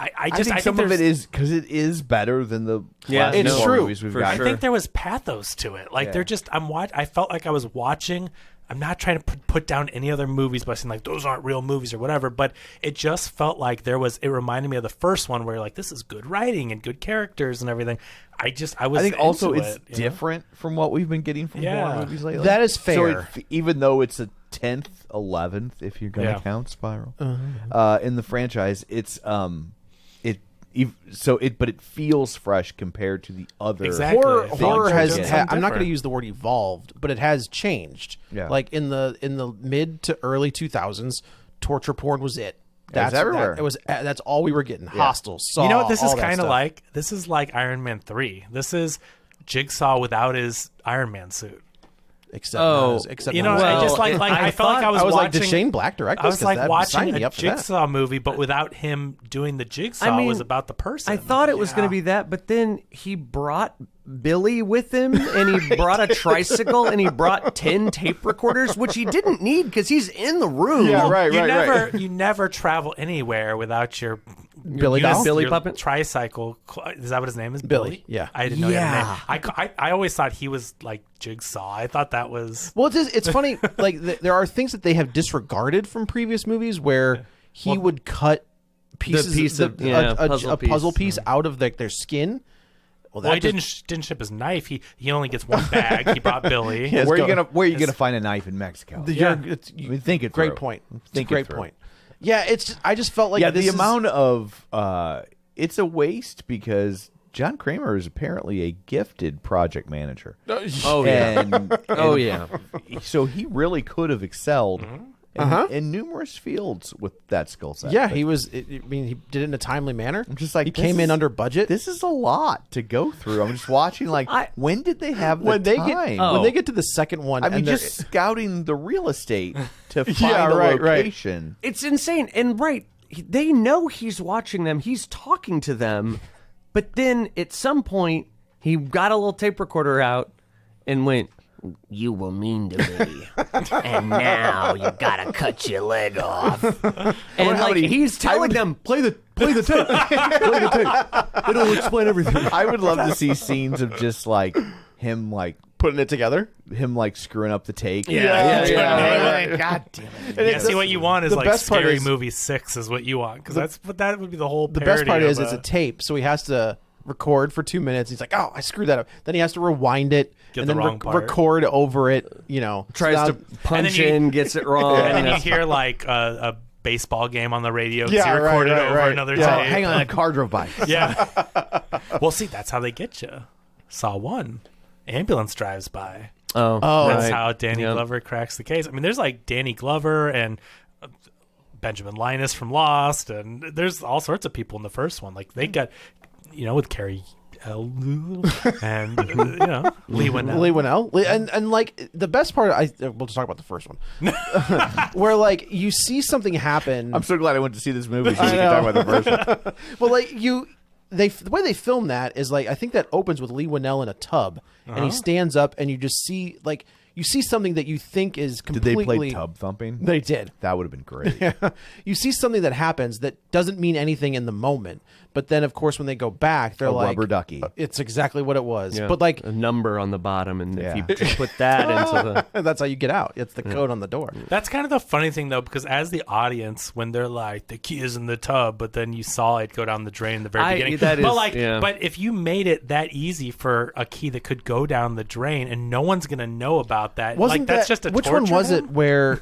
I think some of it is because it is better than the last it's Saw true, movies we've for got. I sure. think there was pathos to it. Like they're just I felt like I was watching. I'm not trying to put down any other movies by saying like those aren't real movies or whatever, but it just felt like it reminded me of the first one where you're like, this is good writing and good characters and everything. I was I think also into it's it, you know? different from what we've been getting from Yeah. horror movies lately. That is So fair. even though it's a 10th, 11th, if you're going to Yeah. count Spiral, in the franchise, it's but it feels fresh compared to the other. Exactly. Horror, Things horror are has. doing I'm something not going to different. use the word evolved, but it has changed. Yeah. Like in the mid to early 2000s, torture porn was it. That's everywhere. That's all we were getting. Hostile, Saw. You know what this is all that kind of stuff. like? This is like Iron Man 3. This is Jigsaw without his Iron Man suit. Except, except You know, not- I just like I felt like I was like, watching. did Shane Black direct I this? was 'Cause like that watching signed me a up for that. Jigsaw movie, but without him doing the Jigsaw. I mean, it was about the person. I thought it was going to be that, but then he brought Billy with him, and he brought a tricycle, and he brought 10 tape recorders, which he didn't need because he's in the room. Yeah, right, you right, never right. you never travel anywhere without your Billy doll? Billy your puppet? tricycle. Is that what his name is? Billy, yeah. I didn't know he had a Yeah. name. I always thought he was like Jigsaw. I thought that was. Well, it's funny. Like there are things that they have disregarded from previous movies where he would cut pieces, of- a puzzle piece. piece out of their skin. Well, Well, he just- didn't ship his knife. He only gets one bag. He brought Billy. Yes. Where go- are you gonna find a knife in Mexico? Yeah. I mean, think it Great through. point. It's a Think it great through. point. Yeah, I just felt like Yeah, this the is- amount of it's a waste because John Kramer is apparently a gifted project manager. Oh, yeah. And, Oh, yeah. So he really could have excelled in numerous fields with that skill set. Yeah, But he was. I mean, he did it in a timely manner. I'm just like, he this came in is- under budget. This is a lot to go through. I'm just watching. Like, when did they have the when they time? get when they get to the second one, I mean, and they're- just scouting the real estate to find Yeah, a right, right. location. It's insane. And they know he's watching them. He's talking to them. But then at some point, he got a little tape recorder out and went, "You were mean to me. And now you gotta cut your leg off." And how many- he's telling them, play the tape. Play the tape. It'll explain everything. I would love to see scenes of just like him, like putting it together. him, like screwing up the take. Yeah. God damn it! Yeah, see, what you want is the like best part Scary is- Movie 6 is what you want because that would be the whole. The best part parody is of it's a tape, so he has to record for 2 minutes. He's like, "Oh, I screwed that up." Then he has to rewind it Get and the then wrong part. record over it. You know, Tries So to now- punch you- in, gets it wrong. and then you hear like a baseball game on the radio. 'cause Yeah, you recorded right, over right. another Yeah. tape. Hang on, a car drove by. Yeah. Well, see, that's how they get you. Saw 1. Ambulance drives by. Oh, That's right. how Danny Yep. Glover cracks the case. I mean, there's like Danny Glover and Benjamin Linus from Lost, and there's all sorts of people in the first one. Like they got, with Carrie L. and Lee Winnell. Lee Winnell, and like the best part, we'll just talk about the first one, where like you see something happen. I'm so glad I went to see this movie so we I can know. talk about the first one. Well, like the way they film that is like I think that opens with Lee Winnell in a tub, and he stands up, and you just see like you see something that you think is Did they completely. play tub thumping? They did. That would have been great. You see something that happens that doesn't mean anything in the moment, but then of course when they go back, they're A like rubber ducky. It's exactly what it was. Yeah. But like a number on the bottom, and Yeah. if you just put that into the that's how you get out. It's the code on the door. That's kind of the funny thing, though, because as the audience, when they're like, the key is in the tub, but then you saw it go down the drain in the very beginning. that but is- yeah. but if you made it that easy for a key that could go down the drain and no one's going to know about that, Wasn't like, that's that just a which one torture was him? it where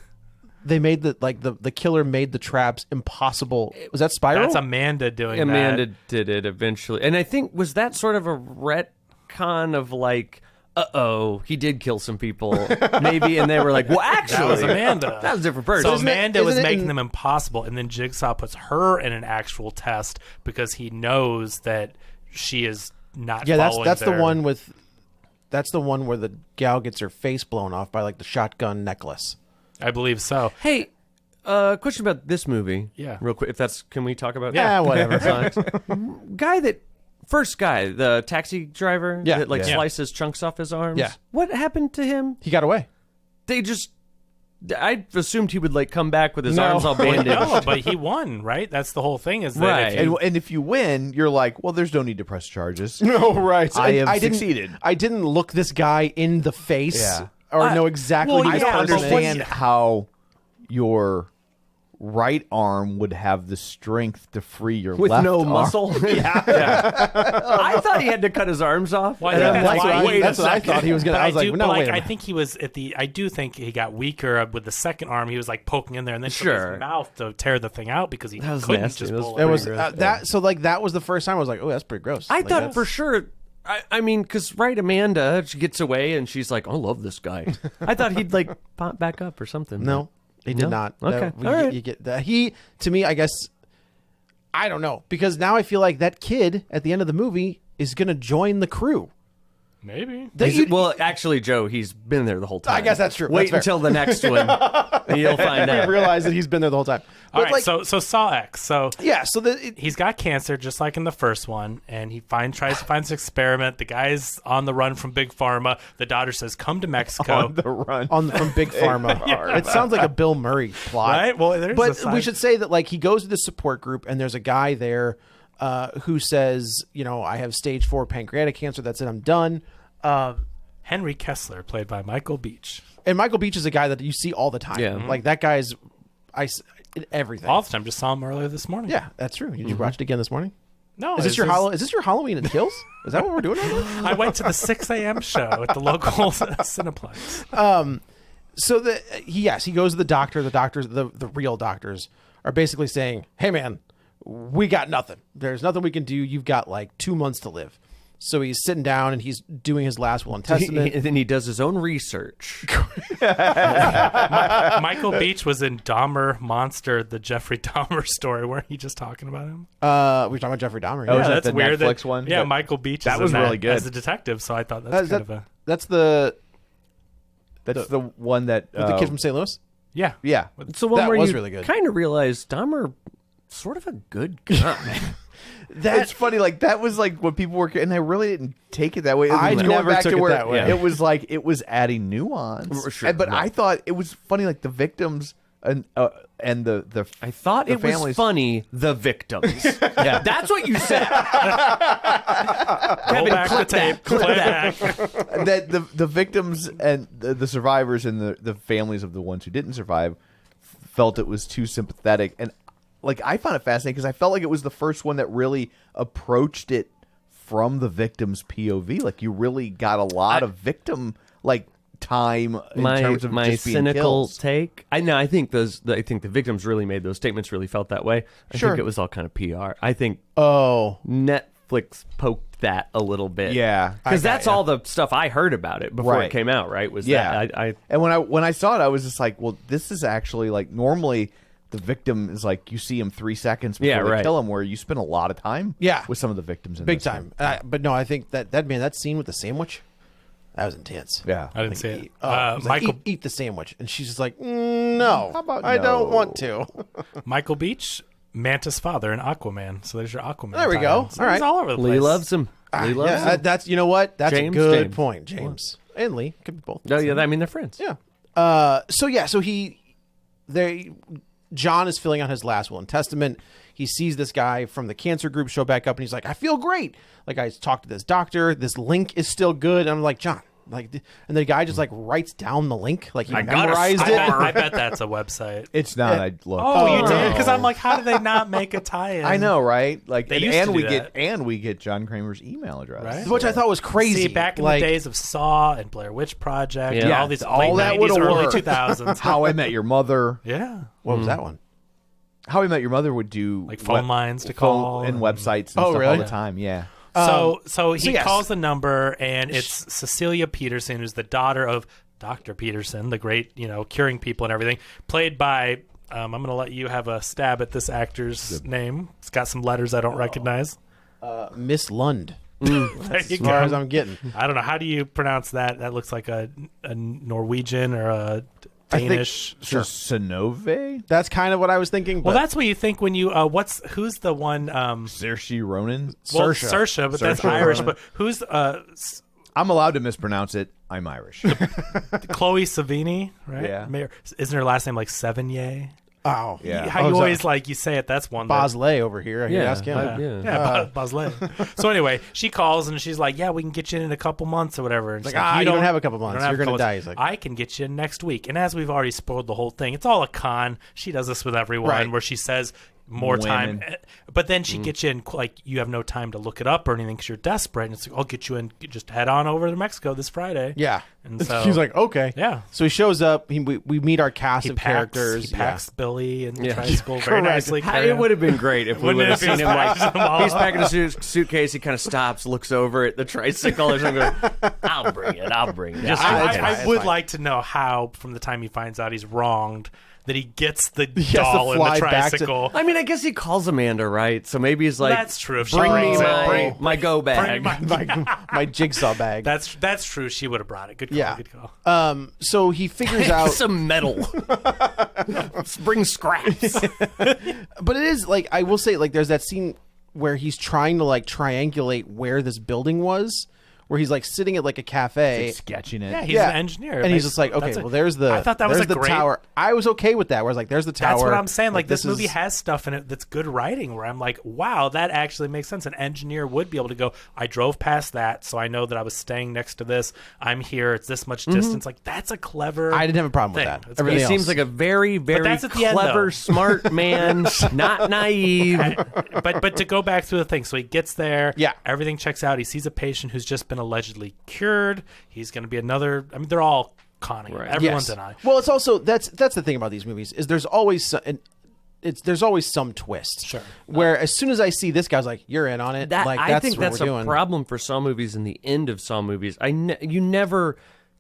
they made the killer made the traps impossible? Was that Spiral? That's Amanda doing Amanda that. did it eventually, and I think was that sort of a retcon of like, he did kill some people, maybe, and they were like, well, actually, That was Amanda. that was a different person. So Isn't it- Amanda was isn't it making in- them impossible, and then Jigsaw puts her in an actual test because he knows that she is not. Yeah, that's following that's the their- one with. That's the one where the gal gets her face blown off by like the shotgun necklace. I believe so. Hey, question about this movie. Yeah. real quick. If that's, can we talk about? Yeah, whatever. First guy, the taxi driver, Yeah. that like Yeah. slices chunks off his arms. Yeah. What happened to him? He got away. They just. I assumed he would like come back with his No. arms all bandaged. No, but he won, right? That's the whole thing. Is that Right. if you, And if you win, you're like, well, there's no need to press charges. No, right. I have didn't- succeeded. I didn't look this guy in the face Yeah. or know exactly well, who I this don't person understand is. how your right arm would have the strength to free your With left no arm. muscle. I thought he had to cut his arms off. Well, I And think I'm that's like, why wait that's a what I second. thought he was gonna. but I was like, do, no, but wait. like, a I minute. think he was I do think he got weaker with the second arm. He was like poking in there and then took Sure. his mouth to tear the thing out because he That was couldn't nasty. just That was pull It it. was gross. that. So like that was the first time I was like, oh, that's pretty gross. I Like, thought that's- for sure. I mean, because Amanda, she gets away and she's like, I love this guy. I thought he'd like pop back up or something. no. He did not. Okay. All All right. You get that. He, to me, I guess, I don't know, because now I feel like that kid at the end of the movie is going to join the crew. Maybe. Well, actually, Joe, he's been there the whole time. I guess that's true. Wait That's fair. until the next one, and you'll find I out. realize that he's been there the whole time. All But right, so Saw X. So yeah, so he's got cancer, just like in the first one, and he tries to find this experiment. The guy's on the run from Big Pharma. The daughter says, "Come to Mexico." On the run. from Big Pharma. It sounds like a Bill Murray plot. Right? Well, there's a but side- we should say that like he goes to this support group and there's a guy there who says, I have stage 4 pancreatic cancer. That's it. I'm done. Henry Kessler, played by Michael Beach. And Michael Beach is a guy that you see all the time. Yeah. Like that guy's in everything. All the time. Just saw him earlier this morning. Yeah, that's true. Did you watch it again this morning? No. Is this your Halloween and Kills? Is that what we're doing right now? I went to the 6 a.m. show at the local Cineplex. So he goes to the doctor. The doctors, the real doctors, are basically saying, "Hey, man, we got nothing. There's nothing we can do. You've got like 2 months to live." So he's sitting down and he's doing his last will and testament. And then he does his own research. Michael Beach was in Dahmer Monster, the Jeffrey Dahmer story. Weren't you just talking about him? We're talking about Jeffrey Dahmer. Oh, Yeah, is that that's the weird. Netflix one? Yeah, That- Michael Beach. that is was in really good. as a detective. So I thought that's kind of a that's the That's the one that with the kid from St. Louis. yeah. yeah. It's the one That where was you really good. kind of realize Dahmer sort of a good guy. It's funny, like that was like what people were, and I really didn't take it that way. It was I going never back took to it where that way. it was like it was adding nuance. Sure, but no. I thought it was funny, like the victims and the I thought the it was families. funny, the victims. Yeah, that's what you said. Roll back the tape. Clip Play that. back. that the victims and the survivors and the families of the ones who didn't survive felt it was too sympathetic, and like I found it fascinating because I felt like it was the first one that really approached it from the victim's POV. Like you really got a lot of victim like time in terms of my just being cynical kills. take. I think I think the victims really made those statements. Really felt that way. I Sure. think it was all kind of PR. I think Oh, Netflix poked that a little bit. Yeah. because that's all the stuff I heard about it before Right. it came out. Right? Was Yeah. that I And when I saw it, I was just like, well, this is actually like normally the victim is like you see him 3 seconds before Yeah, they right. kill him, where you spend a lot of time Yeah. with some of the victims in big this time. one. But no, I think that scene with the sandwich, that was intense. Yeah. I didn't see it. It was like, Michael eat the sandwich, and she's just like, no, How about I no?" don't want to. Michael Beach, Manta's father in Aquaman. So there's your Aquaman. There we go. tie-ins. All right. He's all over the place. Lee loves him. Lee loves Yeah, him. that's that's James, a good James. point, James and Lee could be both. No, yeah, I mean they're friends. Yeah. So John is filling out his last will and testament. He sees this guy from the cancer group show back up, and he's like, "I feel great. Like I talked to this doctor. This link is still good." And I'm like, John, and the guy just like writes down the link, like he memorized it. I bet that's a website. It's not. I looked. Oh, you did? Because I'm like, how do they not make a tie-in? I know, right? Like, They used to do we get John Kramer's email address, Right. Which I thought was crazy. See, back in like, the days of Saw and Blair Witch Project, Yeah. and Yeah, all these all late that 90s, would've early worked. 2000s. How I Met Your Mother. Yeah. what was that one? How I Met Your Mother would do Like phone lines to phone call and and- websites and Oh, stuff really? all the time. Yeah. So he yes. calls the number, and it's Cecilia Peterson, who's the daughter of Dr. Peterson, the great, curing people and everything, played by. I'm going to let you have a stab at this actor's name. It's got some letters I don't recognize. Miss Lund. There you As far as go. I'm getting. I don't know. How do you pronounce that? That looks like a Norwegian or a Danish. So Synnøve, That's kind of what I was thinking. Well, but that's what you think when you. Who's the one? Saoirse Ronan. Well, Saoirse. Saoirse, but that's Saoirse Irish. Ronan. But who's I'm allowed to mispronounce it. I'm Irish. Chloe Savini? Right? Yeah. Isn't her last name like Sevigny? oh Yeah. How you always you say it? That's one. that- Bosley over here. I Yeah, ask him. Bosley. So anyway, she calls and she's like, "Yeah, we can get you in a couple months or whatever." And It's she's like, you don't have a couple you don't months. have You're a gonna couple die. months. He's like, I can get you in next week. And as we've already spoiled the whole thing, it's all a con. She does this with everyone, Right. where she says more time, Women. but then she gets you in you have no time to look it up or anything because you're desperate. And it's like, I'll get you in. Just head on over to Mexico this Friday. yeah. And so He's like, okay. Yeah. So he shows up. We meet our cast He of packs, characters. He packs Billy and the Yeah. tricycle very nicely. It would have been great if we Wouldn't would it have if he seen him packs them all he's up? packing a suitcase. He kind of stops, looks over at the tricycle or something. Goes, I'll bring it. Just I fine, would it's like fine. to know how, from the time he finds out he's wronged, that he gets the has to doll and the fly back to- tricycle. I mean, I guess he calls Amanda, right? So maybe he's like, That's true. If she bring me brings it, my go bag. my jigsaw bag. That's true. She would have brought it. Good call. Yeah. Good call. So he figures out, Some metal. Bring scraps. but it is like, I will say, like, there's that scene where he's trying to like triangulate where this building was, where he's like sitting at like a cafe. sketching it. Yeah, he's an engineer. And he's just like, okay, well, there's the. I thought that was there's a the great tower. I was okay with that. Where I was like, there's the tower. That's what I'm saying. Like this movie is- has stuff in it that's good writing. Where I'm like, wow, that actually makes sense. An engineer would be able to go. I drove past that, so I know that I was staying next to this. I'm here. It's this much distance. Like that's a clever. I didn't have a problem with thing. that. It's Everything He else. seems like a very, very that's at the end, clever, though. smart man, not naive. but to go back through the thing, so he gets there. Yeah. everything checks out. He sees a patient who's just been allegedly cured. He's going to be another. I mean, they're all conning. Right. Everyone's Yes. denying. Well, it's also that's the thing about these movies is there's always there's always some twist. Sure. Where as soon as I see this guy, I was like, "You're in on it." That, like I that's think what that's we're a doing. problem for Saw movies and the end of Saw movies. You never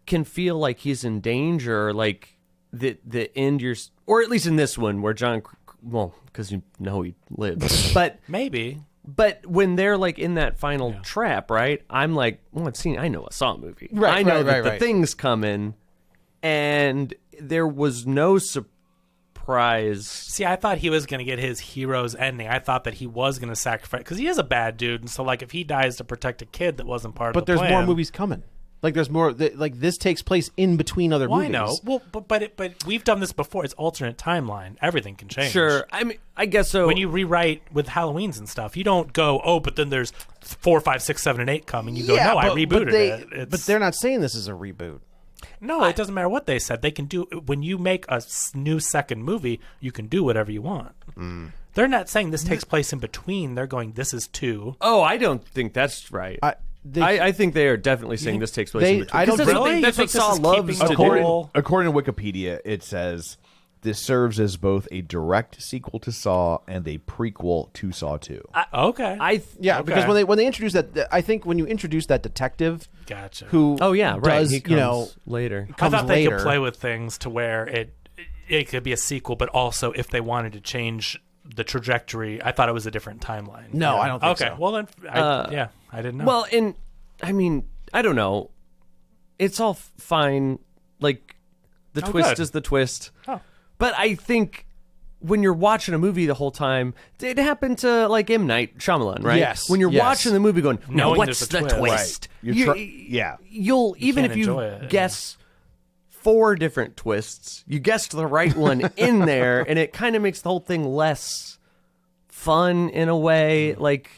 can feel like he's in danger, or like the end or at least in this one where John, well, because you know he lives, but Maybe. when they're like in that final trap, right? I'm like, well, I know a Saw movie. Right, I know right, that right, the right. thing's coming, and there was no surprise. See, I thought he was going to get his hero's ending. I thought that he was going to sacrifice because he is a bad dude, and so like if he dies to protect a kid that wasn't part But of the there's plan. more movies coming. Like there's more. Like this takes place in between other Well, I movies. know. Well, but we've done this before. It's alternate timeline. Everything can change. Sure, I mean, I guess so. When you rewrite with Halloweens and stuff, you don't go, oh, but then there's 4, 5, 6, 7, and 8 coming. You go, no, I rebooted it. But they're not saying this is a reboot. No, it doesn't matter what they said. They can do when you make a new second movie, you can do whatever you want. They're not saying this takes place in between. They're going, this is 2. Oh, I don't think that's right. I think they are definitely saying this takes place in between. I don't 'Cause that's really? what- That's You what think Saw this is loves keeping to the do. whole- According to Wikipedia, it says this serves as both a direct sequel to Saw and a prequel to Saw 2. Okay. Yeah, Okay. because when they introduce that, I think when you introduce that detective, Gotcha. who Oh yeah, right. does He comes later I comes thought they later. could play with things to where it could be a sequel, but also if they wanted to change the trajectory, I thought it was a different timeline. No, Yeah. I don't think okay. so. Well then, I didn't know. Well, and I mean, I don't know. It's all fine. Like the twist good. is the twist. Oh. But I think when you're watching a movie the whole time, it happened to like M. Night Shyamalan, right? Yes, When you're yes. watching the movie, going, "No, Knowing what's there's the a twist." twist?" Yeah. You'll even can't if you enjoy it. guess 4 different twists, you guessed the right one in there, and it kind of makes the whole thing less fun in a way. Like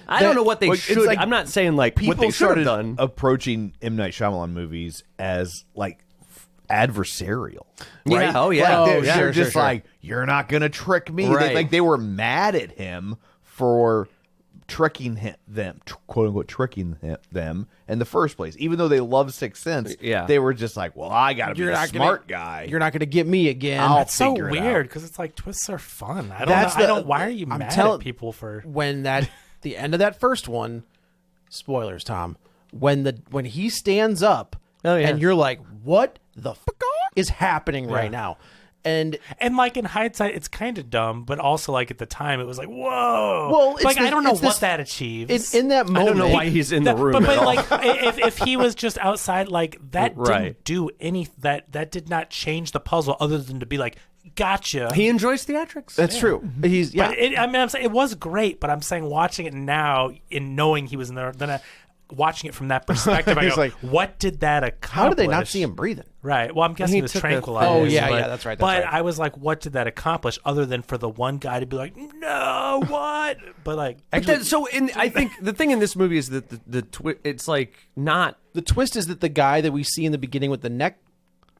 I don't know what they Well, it's should. like I'm not saying like what People they should have started done. approaching M. Night Shyamalan movies as like adversarial. Yeah, right? oh, yeah. Like, Oh, they're sure, just sure. like, you're not gonna trick me. Right. They were mad at him for tricking them, quote unquote, tricking them in the first place. Even though they love Sixth Sense, Yeah. they were just like, well, I gotta be You're the not smart gonna, guy. You're not going to get me again. I'll That's so figure it weird out. because it's like twists are fun. I don't That's know. I the- don't. Why are you I'm mad telling- at people for? When the end of that first one, spoilers, Tom. When he stands up, Oh, yeah. and you're like, what the fuck is happening right now? And Like in hindsight, it's kind of dumb, but also like at the time, it was like, whoa. Well, it's like I this- don't know it's what this- that achieves. in that I moment, don't know why he's in the room. But at all. like if he was just outside, like that Right. didn't do any that did not change the puzzle other than to be like, gotcha. He enjoys theatrics. that's true. He's yeah. But I'm saying it was great, but I'm saying watching it now in knowing he was in there, then watching it from that perspective, I He's go, like, what did that accomplish? How did they not see him breathing? Right. Well, I'm guessing He he was took a tranquilized. thing. Oh, yeah, but, yeah, that's right, that's but right. I was like, what did that accomplish other than for the one guy to be like, no, what? But like, But I think the thing in this movie is that it's like not. The twist is that the guy that we see in the beginning with the neck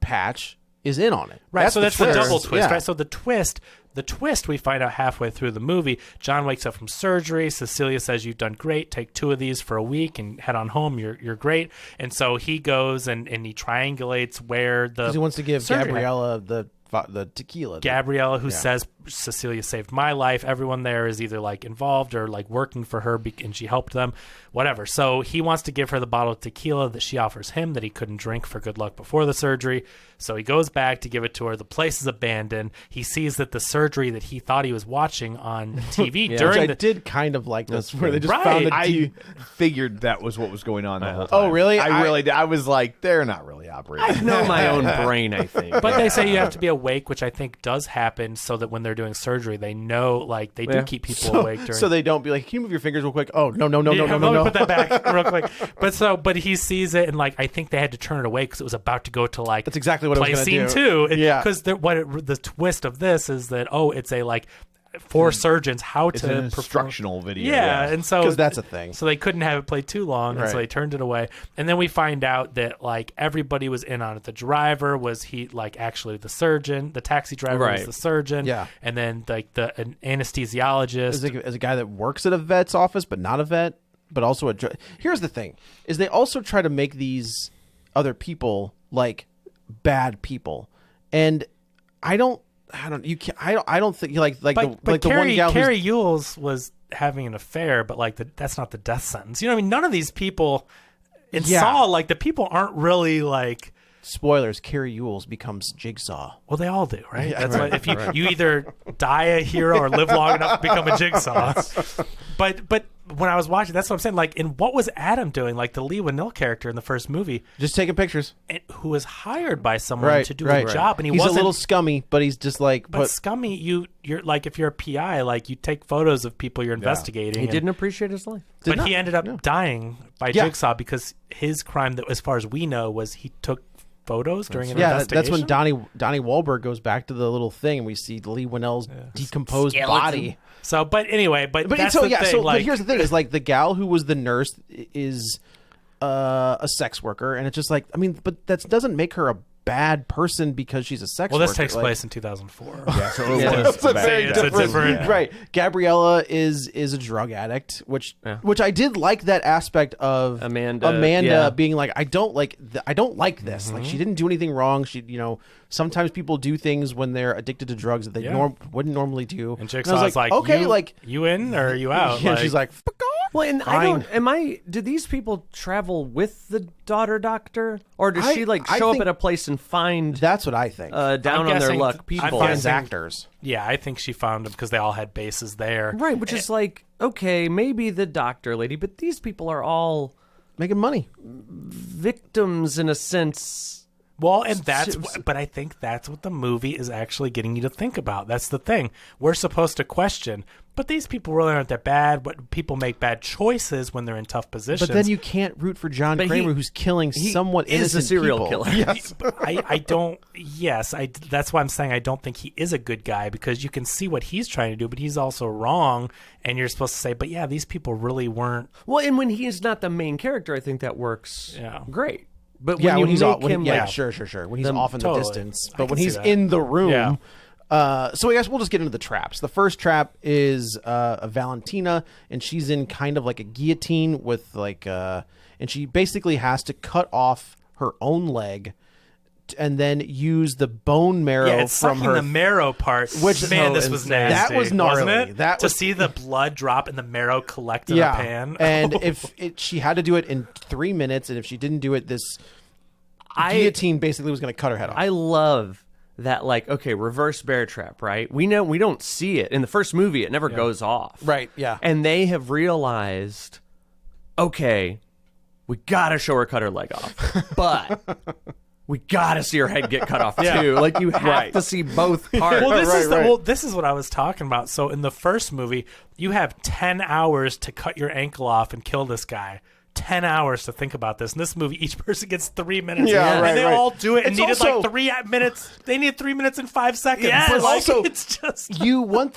patch is in on it. right. So that's the twist. double twist, Yeah. right? So the twist we find out halfway through the movie. John wakes up from surgery. Cecilia says, "You've done great. Take 2 of these for a week and head on home. You're great." And so he goes and he triangulates where the 'Cause he wants to give surgery Gabriella the the tequila. Gabriella, who says Cecilia saved my life. Everyone there is either like involved or like working for her, and she helped them, whatever. So he wants to give her the bottle of tequila that she offers him that he couldn't drink for good luck before the surgery. So he goes back to give it to her. The place is abandoned. He sees that the surgery that he thought he was watching on TV during Which I did kind of like this, where they just Right. found I figured that was what was going on the whole time. Oh, really? I really did. I was like, they're not really operating. I know my own brain, I think. But they say you have to be awake, which I think does happen, so that when they're doing surgery, they know, like, they do keep people awake during. So they don't be like, can you move your fingers real quick? Oh, no. Let me put that back real quick. But he sees it, and like I think they had to turn it away because it was about to go to like That's exactly what I was play gonna scene do. 2. Yeah. Because the twist of this is that it's a like for surgeons how It's to an perform. instructional video. Yeah, and so 'Cause that's a thing. So they couldn't have it play too long, and so Right. they turned it away. And then we find out that like everybody was in on it. The driver was actually the surgeon. The taxi driver was Right. the surgeon. Yeah. And then like an anesthesiologist. As a guy that works at a vet's office, but not a vet, but also here's the thing: is they also try to make these other people like bad people, and I don't think like But the Carrie, one gal Carrie Ewells was having an affair, but like that's not the death sentence. You know what I mean? None of these people in Yeah. Saw, like the people aren't really like. spoilers. Carrie Ewells becomes Jigsaw. Well, they all do, right? Yeah, That's right. why if you either die a hero or live long enough to become a Jigsaw. But when I was watching, that's what I'm saying. Like, and what was Adam doing? Like the Lee Winnell character in the first movie, Just taking pictures. who was hired by someone to do a right. job, and he's wasn't a little scummy, but he's just like. But scummy, you're like if you're a PI, like you take photos of people you're investigating. He and- didn't appreciate his life. But he ended up dying by Yeah. Jigsaw because his crime, that as far as we know, was he took photos during an Yeah, investigation. that's when Donnie Wahlberg goes back to the little thing, and we see Lee Winnell's decomposed body. So, but anyway, but that's so the yeah, thing. so like, but here's the thing: is like the gal who was the nurse is a sex worker, and it's just like but that doesn't make her a bad person because she's a sex well, worker. this takes Like, place in 2004. Yeah, so it Yeah. was It's a back very then. different, right? Gabriella is a drug addict, which I did like that aspect of Amanda, yeah. being like, I don't like this. Like she didn't do anything wrong. She, sometimes people do things when they're addicted to drugs that they wouldn't normally do. And I Jigsaw's was like, okay, you, like you in or are you out? yeah, Like, she's like, fuck off. Well, and Fine. do these people travel with the daughter doctor? Or does she I show up think at a place and find That's what I think. down I'm on their guessing- luck I'm people? Finds guessing- actors. yeah, I think she found them because they all had bases there. Right, which is like, okay, maybe the doctor lady, but these people are all Making money. victims in a sense. Well, and but I think that's what the movie is actually getting you to think about. That's the thing. We're supposed to question, but these people really aren't that bad. But people make bad choices when they're in tough positions. But then you can't root for John But Kramer, he- who's killing he somewhat is a innocent serial people. killer. Yes. I don't. Yes, that's why I'm saying I don't think he is a good guy because you can see what he's trying to do, but he's also wrong. And you're supposed to say, but yeah, these people really weren't. Well, and when he's not the main character, I think that works great. But Yeah, when when you he's make off, him, sure. When he's off in Totally. the distance, I but can when see he's that. in the room, Yeah. so I guess we'll just get into the traps. The first trap is a Valentina, and she's in kind of like a guillotine with and she basically has to cut off her own leg, and then use the bone marrow Yeah, it's from sucking her. the marrow part. Which- man, oh, this was insane. nasty. That was gnarly. Wasn't it? That to was- see the blood drop and the marrow collect in a pan. and she had to do it in 3 minutes, and if she didn't do it, this guillotine basically was going to cut her head off. I love that, like, okay, reverse bear trap, right? We know we don't see it in the first movie; it never goes off, Right, yeah. And they have realized, okay, we gotta show her cut her leg off, but we gotta see her head get cut off too. Like you have to see both parts. Well, this is right. this is what I was talking about. So in the first movie, you have 10 hours to cut your ankle off and kill this guy. 10 hours to think about this. In this movie, each person gets 3 minutes. Yeah, right, and they right. all do it and It's needed also- like 3 minutes. They needed 3 minutes and 5 seconds. Yes. But But also, it's just you want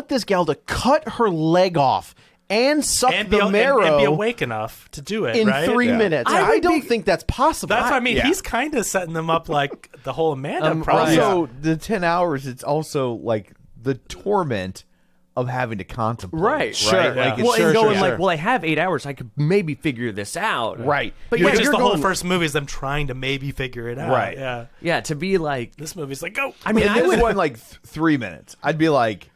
this gal to cut her leg off and suck and the be, marrow and be awake enough to do it in right? 3 minutes. I I would don't be- think that's possible. That's what I mean. Yeah. He's kind of setting them up like the whole Amanda Right. process. Also, the 10 hours, it's also like the torment of having to contemplate. Right. Sure. Right? Like, Yeah. it's and going sure. like, well, I have 8 hours. I could maybe figure this out. Right. But Which yeah, is you're the whole going, first movie is them trying to maybe figure it out. Right. Yeah. Yeah, to be like, This movie's like, go. I mean, And I this would. one, like 3 minutes. I'd be like,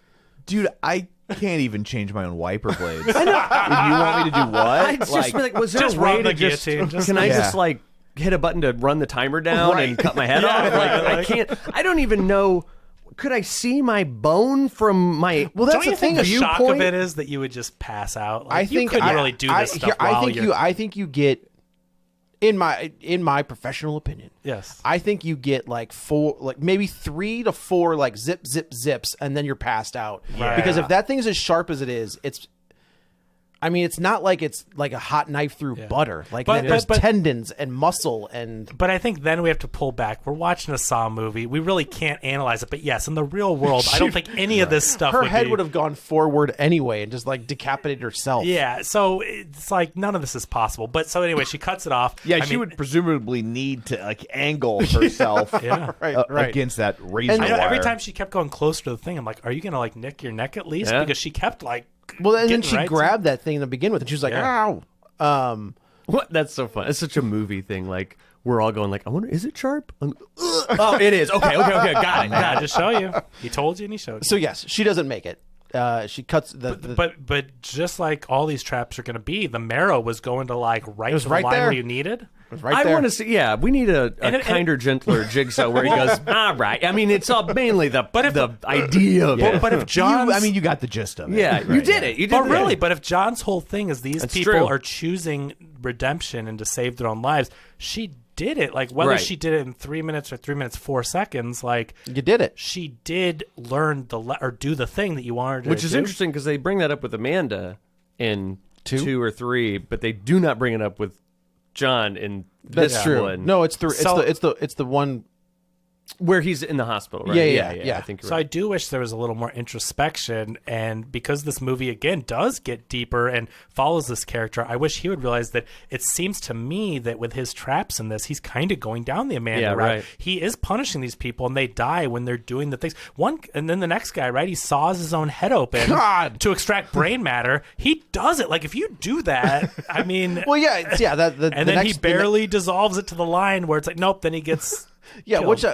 dude, I can't even change my own wiper blades. I know. And you want me to do what? I'd just be like, was there just a way run the to just? guillotine, just- Can I Yeah. just like hit a button to run the timer down and cut my head off? Like, I can't. I don't even know. Could I see my bone from my? Well, that's Don't you the thing. think the shock viewpoint. of it is that you would just pass out? Like, I you think couldn't I, really do I, this stuff here, while I think you're... I think you get in my professional opinion. Yes. I think you get like maybe 3 to 4 like zips, and then you're passed out. Right. Because if that thing's as sharp as it is, I mean, it's not like it's like a hot knife through butter. Like there's tendons and muscle and. But I think then we have to pull back. We're watching a Saw movie. We really can't analyze it. But yes, in the real world, I don't think any of this stuff. Her would head be... would have gone forward anyway and just like decapitated herself. Yeah. So it's like none of this is possible. But so anyway, she cuts it off. Yeah, I she mean, would presumably need to like angle herself Yeah. Right. against that razor I know, wire. every time she kept going closer to the thing, I'm like, "Are you gonna like nick your neck at least?" Yeah. Because she kept like. Well, and then getting she right to- grabbed that thing to begin with, and she was like, Yeah. "Ow!" What? That's so fun. It's such a movie thing. Like we're all going like, I wonder, is it sharp? Oh, it is. Okay. Got it. I Got it. just show you. He told you, and he showed you. So yes, she doesn't make it. She cuts the But just like all these traps are going to be, the marrow was going to like right was to the right line there. where you needed. it was right I there. want to see. Yeah, we need a And kinder, gentler Jigsaw where he goes, all right. I mean, it's all mainly the idea of it. But if John's, you got the gist of it. Yeah, you did it. You did but it. really, but if John's whole thing is these That's people true. are choosing redemption and to save their own lives, she did it. Like whether Right. she did it in 3 minutes or 3 minutes 4 seconds, like You did it. she did learn or do the thing that you wanted her to Which is do. interesting because they bring that up with Amanda in 2 or 3, but they do not bring it up with John in That's this true. one. No, it's So- it's the one. where he's in the hospital, right? Yeah. I think you're So right. I do wish there was a little more introspection, and because this movie again does get deeper and follows this character, I wish he would realize that it seems to me that with his traps in this, he's kind of going down the Amanda Yeah, route. right. He is punishing these people, and they die when they're doing the things. And then the next guy, right? He saws his own head open God. to extract brain matter. He does it. Like if you do that, I mean, Well, yeah, it's, yeah. That the, and the then next, he barely dissolves it to the line where it's like, nope. Then he gets. yeah. killed. Which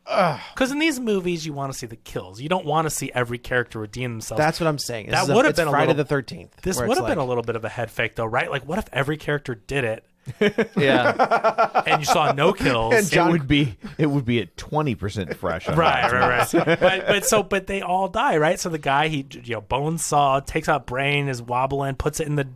Because in these movies, you want to see the kills. You don't want to see every character redeem themselves. that's what I'm saying. That would have it's been a Friday little- the 13th. This would have been a little bit of a head fake, though, right? Like, what if every character did it yeah. and you saw no kills? And John- It would be at 20% fresh. On Right. But they all die, right? So the guy, bone saw, takes out brain, is wobbling, puts it in the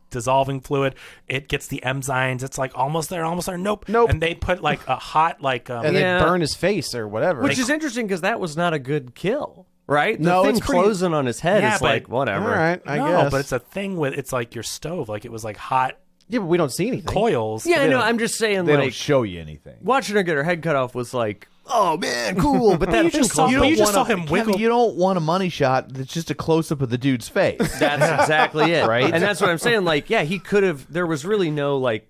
dissolving fluid. It gets the enzymes. It's like almost there. Nope. And they put like a hot and Yeah. they burn his face or whatever. Which is interesting because that was not a good kill, right? No, the thing it's pretty- closing on his head Yeah, is but- like whatever. all right. I no, guess. but it's a thing with it's like your stove. Like it was like hot yeah, but we don't see anything. coils. Yeah, I know. Yeah. I'm just saying, They like don't show you anything. watching her get her head cut off was like, oh man, cool. But that you thing just saw- closed- you just saw wanna- him Kevin, wiggle. you don't want a money shot that's just a close up of the dude's face. That's exactly it, Right? And that's what I'm saying. Like, yeah, he could have. There was really no like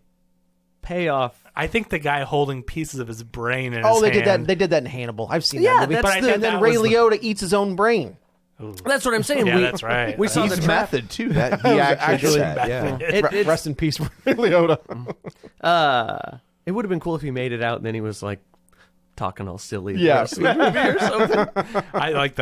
payoff. I think the guy holding pieces of his brain in Oh, his they did that. hand- They did that in Hannibal. I've seen Yeah, that movie. that's But I think and then that Ray was the- Liotta eats his own brain. That's what I'm saying. Yeah, we, that's right. We saw He's the trap. method too. That he actually did that. Yeah. It's- Rest in peace, Ray Liotta. It would have been cool if he made it out and then he was like talking all silly. Yeah. for the movie or something. I like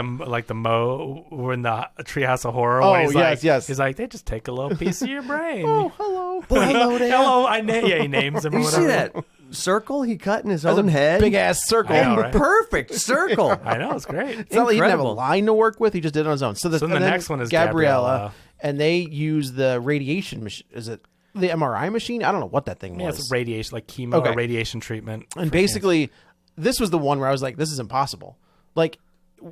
the Mo who in the Treehouse of Horror. Oh, when he's like, yes. He's like, they just take a little piece of your brain. Hello. Hello there. Hello, he names him or You whatever. see that circle he cut in his That's own a head? big ass circle. I know, right? Perfect circle. I know, it's great. It's not like he didn't have a Incredible. line to work with. He just did it on his own. So, So then the and then next one is Gabriella, Gabriella. and they use the radiation machine. Is it the MRI machine? I don't know what that thing Yeah, was. it's radiation, like chemo Okay. or radiation treatment. And basically, this was the one where I was like, "This is impossible." Like,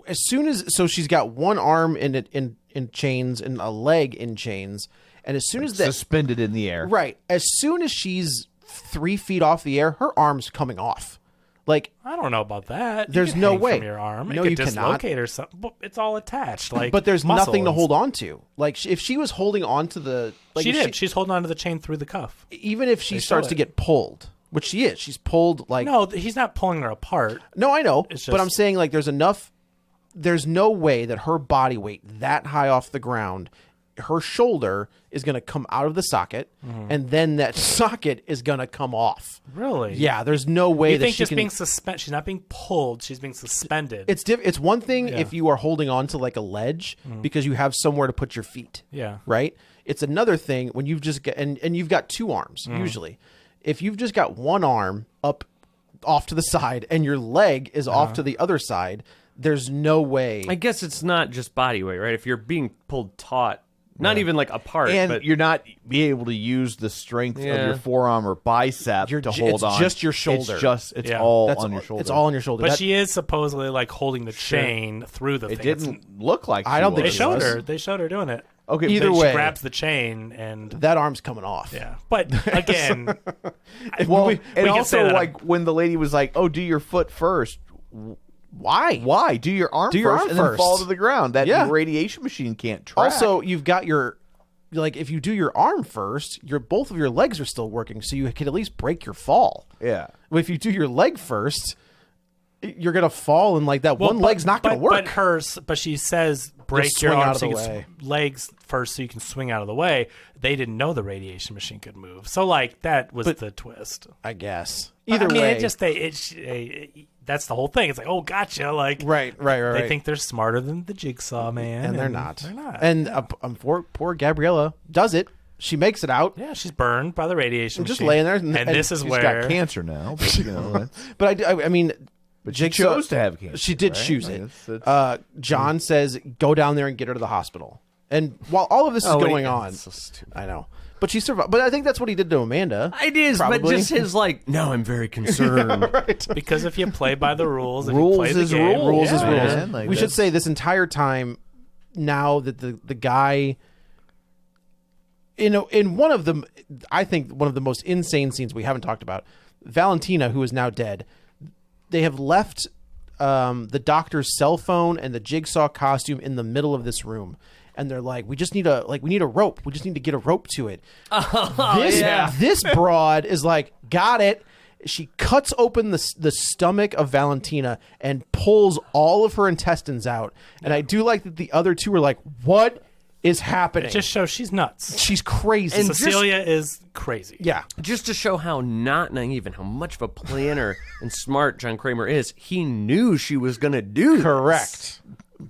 as soon as she's got one arm in chains and a leg in chains, and as soon as that Suspended in the air. right, as soon as she's 3 feet off the air, her arm's coming off. Like, I don't know about that. You There's can no hang way. from your arm. No, it you could cannot. dislocate or something. But it's all attached. Like, but there's nothing to muscles. hold on to. Like, if she was holding on to the, like, She if did. She's holding onto the chain through the cuff. even if she They show starts it. to get pulled, which she is, she's pulled like No, he's not pulling her apart. No, I know, It's but just- I'm saying like there's enough there's no way that her body weight that high off the ground, her shoulder is going to come out of the socket, and then that socket is going to come off. Really? Yeah, there's no way You that think she just can. being suspended? She's not being pulled. She's being suspended. It's one thing if you are holding on to like a ledge because you have somewhere to put your feet. Yeah. Right? It's another thing when you've just got and you've got two arms usually. If you've just got one arm up off to the side and your leg is off to the other side, there's no way. I guess it's not just body weight, right? If you're being pulled taut, not even like apart, And but you're not be able to use the strength of your forearm or bicep to hold it's on. just your shoulder. It's Yeah. all That's on your shoulder. It's all on your shoulder. but That- she is supposedly like holding the chain through the It thing. didn't look like I she don't think They was. it showed was. her. They showed her doing it. Okay, Either but She way. grabs the chain and that arm's coming off. yeah. But again, Well, we and can say also that- like when the lady was like, "Oh, do your foot first." Why? Why? Do your arm Do your first arm and then first. fall to the ground. That Yeah. radiation machine can't track. Also, you've got your like if you do your arm first, your both of your legs are still working, so you can at least break your fall. yeah. But if you do your leg first, you're gonna fall and like that one leg's not gonna work. But she says break Just your swing arms out of so you the can way. legs first so you can swing out of the way. They didn't know the radiation machine could move, so like that was the twist. I guess. But, Either I mean, way, that's the whole thing. It's like, oh, gotcha. Like, right. They think they're smarter than the Jigsaw Man, and they're not. They're not. And poor Gabriella does it. She makes it out. yeah, she's burned by the radiation Just machine. laying there, and this is She's where got cancer now. But, you know, that's- But I mean, but she Jigsaw- chose to have cancer. She did right? choose Like, it. it's- John says, "Go down there and get her to the hospital." And while all of this is going on, so stupid. I know, but she survived. But I think that's what he did to Amanda. It is, Probably. but just his like, no, I'm very concerned. because if you play by the rules, if Rules you play the is game, rules. Rules is Yeah, rules. man, like We should that's- say this entire time, now that the guy, in one of the, I think one of the most insane scenes we haven't talked about, Valentina, who is now dead, they have left the doctor's cell phone and the Jigsaw costume in the middle of this room. And they're like, we need a rope. We just need to get a rope to it. This broad is like, got it. She cuts open the stomach of Valentina and pulls all of her intestines out. And I do like that the other two are like, what is happening? it just shows she's nuts. She's crazy. And Cecilia is crazy. yeah. Just to show how not naive and how much of a planner and smart John Kramer is, he knew she was going to do this. Correct.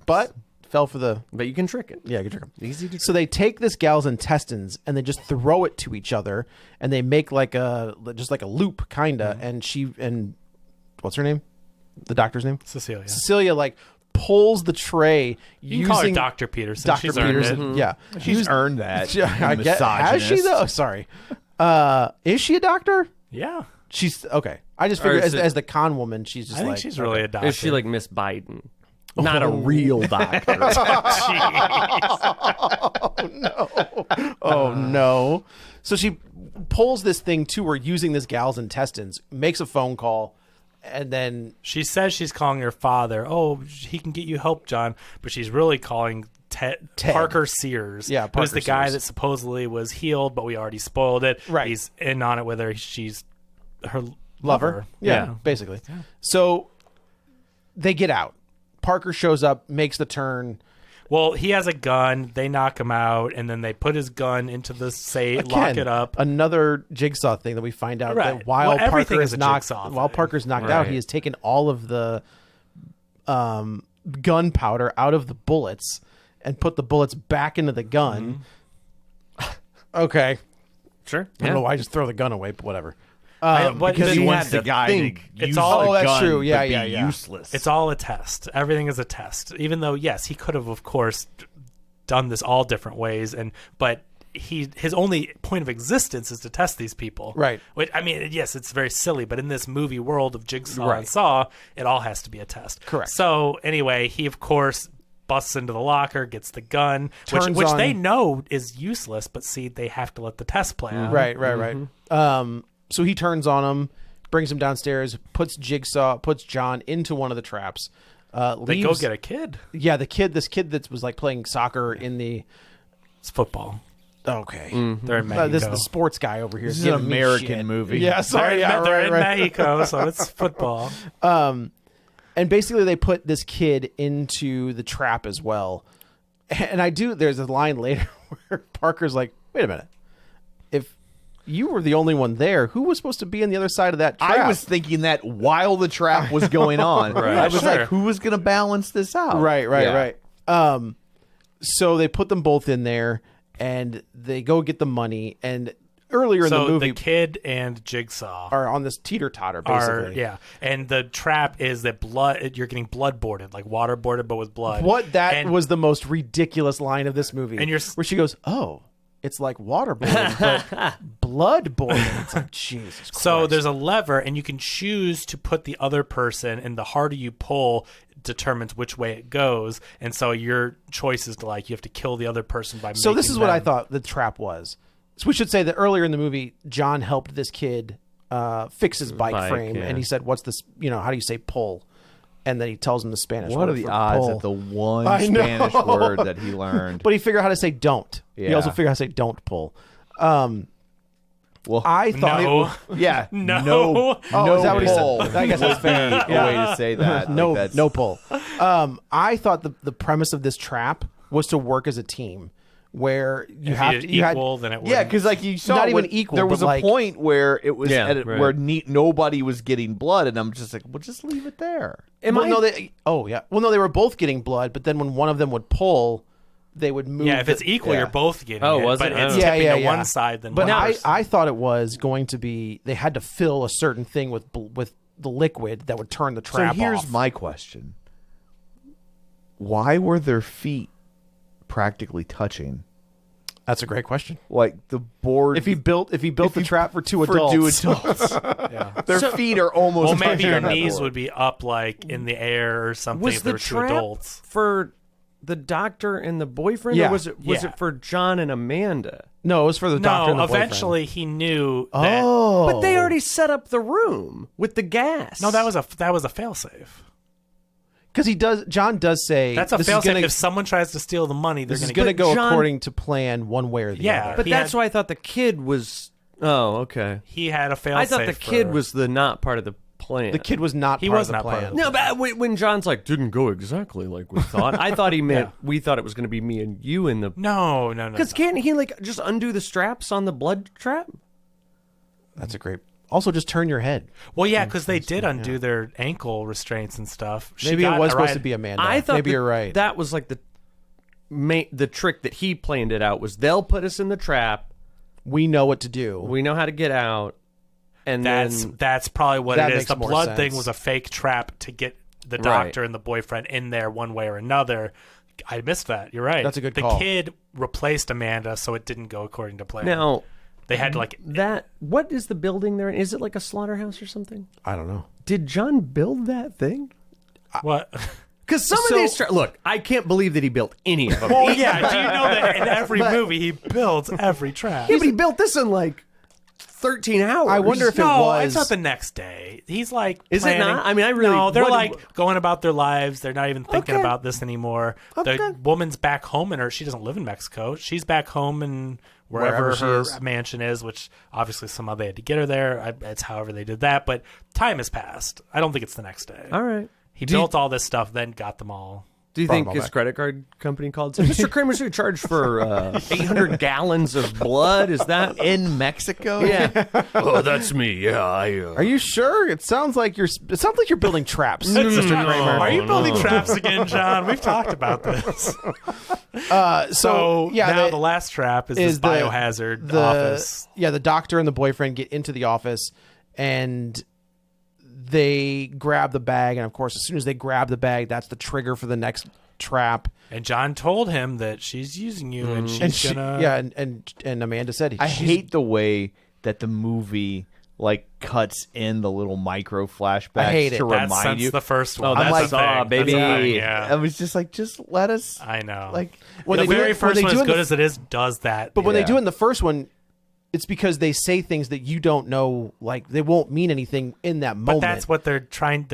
But fell for the... But you can trick it. Yeah, good trick 'em. Easy to So they take this gal's intestines and they just throw it to each other, and they make like a loop, kinda. And what's her name? The doctor's name? Cecilia. Cecilia like pulls the tray You using can call her Dr. Peterson. Dr. She's earned Peterson. it. Yeah, She's earned that. I get. Has she misogynist. though? Sorry. Is she a doctor? Yeah. She's okay. I just Or figured is it- as the con woman, she's just I think like she's really a doctor. Is she like Miss Biden? Not a real doctor. oh no. So she pulls this thing to her using this gal's intestines, makes a phone call, and then She says she's calling her father. Oh, he can get you help, John. But she's really calling Ted. Parker Sears. Yeah, who's Parker the guy Sears. that supposedly was healed, but we already spoiled it. Right. He's in on it with her. She's her lover. Yeah, basically. So they get out. Parker shows up, makes the turn. Well, he has a gun. They knock him out, and then they put his gun into the safe, lock Again, it up. Another Jigsaw thing that we find out Right. that while Well, everything Parker is is a knocked, Jigsaw while thing. Parker's knocked out, Right. he has taken all of the gunpowder out of the bullets and put the bullets back into the gun. Okay, Sure. I don't know why I just throw the gun away, but whatever. But Because the- he you wants had the to guy think. to use all- the Oh, that's gun, true. Yeah, but be yeah, yeah. useless. It's all a test. Everything is a test. Even though, yes, he could have, of course, done this all different ways, but his only point of existence is to test these people. Right. Which, I mean, yes, it's very silly, but in this movie world of Jigsaw Right. and Saw, it all has to be a test. Correct. So anyway, he of course busts into the locker, gets the gun, Turns which on- they know is useless, but see, they have to let the test play out. Right. So he turns on him, brings him downstairs, puts John into one of the traps. They go get a kid. Yeah, this kid that was like playing soccer in the. It's football. Okay. They're in Mexico. This is the sports guy over here. This is an American movie. Yeah, sorry. They're, Yeah, they're right, in right. Mexico, so it's football. And basically, they put this kid into the trap as well. And there's a line later where Parker's like, wait a minute. If you were the only one there, who was supposed to be on the other side of that trap? I was thinking that while the trap was going on. Right. I was Sure. like, who was going to balance this out? Right. So they put them both in there, and they go get the money. And earlier in the movie, the kid and Jigsaw are on this teeter-totter, basically. and the trap is that you're getting blood boarded, like water boarded, but with blood. That was the most ridiculous line of this movie. And where she goes, "Oh, it's like waterboarding, but blood boarding." It's like, Jesus Christ. So there's a lever, and you can choose to put the other person, and the harder you pull determines which way it goes. And so your choice is to you have to kill the other person by So this is making what I them- thought the trap was. So we should say that earlier in the movie, John helped this kid fix his bike frame, yeah. and he said, "What's this? How do you say pull?" And then he tells him the Spanish What word are the for odds pull. that the one I know. Spanish word that he learned? But he figured out how to say don't. He Yeah. also figured out how to say don't pull. Well, I thought No. yeah, No. no, Oh, is that what he said? pull I guess that's fair. would be a way to say that. no, Like, that's- no pull. I thought the premise of this trap was to work as a team, where you If have you to you equal, then it would. Yeah, because you saw Not even when- equal, There was but, a like- point where it was Yeah, at right. where nobody was getting blood, and I'm just like, well, just leave it there. Well, no, they were both getting blood, but then when one of them would pull, they would move. Yeah, if it's equal, yeah. you're both getting Oh, it. was but it? it's Oh. tipping Yeah, to yeah. one side than But one I, person. I thought it was going to be they had to fill a certain thing with the liquid that would turn the trap So here's off. my question: why were their feet practically touching? That's a great question. Like the board. If he built the trap for two adults, their feet are almost. Well, maybe touching your on that knees board. would be up in the air or something Was if there the were two trap adults. for the doctor and the boyfriend, Yeah. or was it for John and Amanda? no, it was for the doctor and the boyfriend. Eventually he knew that. Oh, But they already set up the room with the gas. No, that was a failsafe. because John does say That's a this is failsafe. gonna- If someone tries to steal the money, they're This is going going to go John- according to plan, one way or the Yeah. other. But He that's had- why I thought the kid was. Oh, okay. He had a failsafe. I thought the kid was the not part of the plan. The kid was not He part was of the not part plan. of the No, but when John's like, didn't go exactly like we thought. I thought he meant Yeah. we thought it was going to be me and you in the. No. Because can't he just undo the straps on the blood trap? That's a great. Also, just turn your head. Well, yeah, because they did undo their ankle restraints and stuff. She Maybe it got was a supposed ride- to be Amanda. I thought maybe you're right. That was like the trick that he planned it out was they'll put us in the trap. We know what to do. We know how to get out. And then That's probably what That it is. makes The more blood sense. thing was a fake trap to get the Right. doctor and the boyfriend in there one way or another. I missed that. You're right. That's a good the call. kid replaced Amanda, so it didn't go according to plan. now they had to what is the building there? Is it like a slaughterhouse or something? I don't know. Did John build that thing? what? Because some So- of these look, I can't believe that he built any of them. Well, yeah. Do you know that in every movie he builds every trap? Yeah, but he built this in like 13 hours. I wonder if it No, was. it's not the next day. He's like, Is it planning- not? I mean, I really- No, they're what- like going about their lives. They're not even thinking Okay. about this anymore. Okay. The woman's back home, she doesn't live in Mexico. She's back home in wherever Wherever she her is. mansion is, which obviously somehow they had to get her there. It's however they did that, but time has passed. I don't think it's the next day. All right. He built all this stuff, then got them all. Do you Brought think them all his back. credit card company called? Said, Mr. Kramer's going to charge for 800 gallons of blood? Is that? in Mexico. Yeah. Oh, that's me. Yeah, Are you sure? It sounds like you're building traps, Mr. Kramer. Are you building traps again, John? We've talked about this. So yeah, now the last trap is this biohazard office. Yeah, the doctor and the boyfriend get into the office, and they grab the bag. And of course, as soon as they grab the bag, that's the trigger for the next trap. And John told him that she's using you and she's gonna. Yeah, and Amanda said, I hate the way that the movie cuts in the little micro flashbacks I hate it. to That's remind since you. the first one. Oh, That's that's the Saw, thing. baby. That's the thing, I yeah. was just like, just let us. I know. When the they do very it- when first they one, do as in the good as it is, does that. But when they Yeah. do it in the first one, it's because they say things that you don't know, like they won't mean anything in that But moment. that's what they're trying.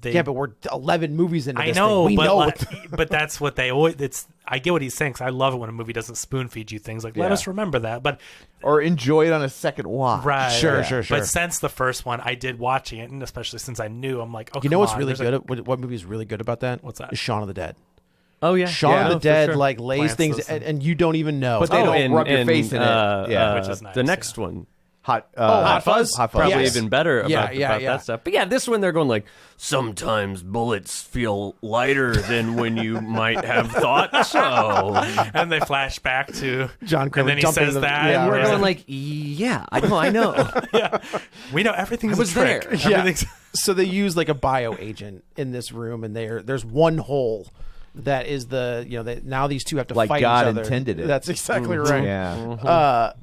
Yeah, but we're 11 movies into I this know, thing. We but know but that's what they always. I get what he's saying. 'Cause I love it when a movie doesn't spoon feed you things. Like, let Yeah. us remember that. But or enjoy it on a second watch. right, Sure, right. sure, sure. But since the first one, I did watching it, and especially since I knew, I'm like, oh, You know come what's on, really there's good? What movie is really good about that? What's that? Is Shaun of the Dead. Oh yeah, Shaun yeah, of the for Dead sure. like lays Plants things, this and you don't even know. But they don't rub your face in it. Yeah, which is nice, The next one. Hot Hot Fuzz? Hot Fuzz. Probably Yes. even better about, Yeah, about yeah. that stuff. But yeah, this one they're going like, sometimes bullets feel lighter than when you might have thought so. and they flash back to John Kramer and then he jumping says the- that. yeah, and We're right. going like, yeah, I know. we know everything's I was a trick. there. Yeah. Everything's So they use like a bio agent in this room, and there's one hole that is now these two have to Like fight God each other. intended it. That's exactly right. Yeah.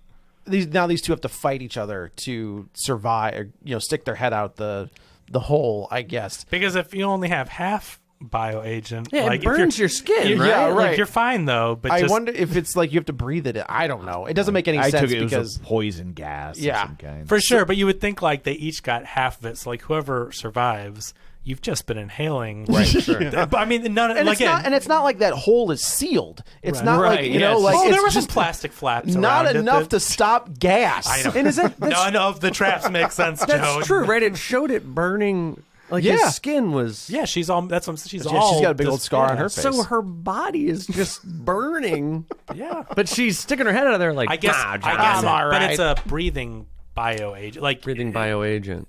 These two have to fight each other to survive, or, stick their head out the hole, I guess. because if you only have half bioagent, Yeah, like it burns your skin, right? Yeah, Like, right. you're fine though. But I just, wonder if it's like you have to breathe it in. I don't know. It doesn't make any I sense took it because was a poison gas Yeah. of some kind. for sure. But you would think like they each got half of it. So like whoever survives, you've just been inhaling. Right. Sure. But I mean, none. and like it's not like that hole is sealed. It's not Right, like yes. like oh, it's there were some just plastic flaps. not around enough it to stop gas. I know. And is that None of the traps make sense, Joe. that's true, right? It showed it burning. Like Yeah. his skin was. Yeah, she's all. That's what she's Yeah, all. she's got a big old just- scar on yeah. her face. So her body is just burning. Yeah, But she's sticking her head out of there like, I guess. nah, I John. guess. I'm all But right. it's a breathing bioagent. Like Breathing bioagent.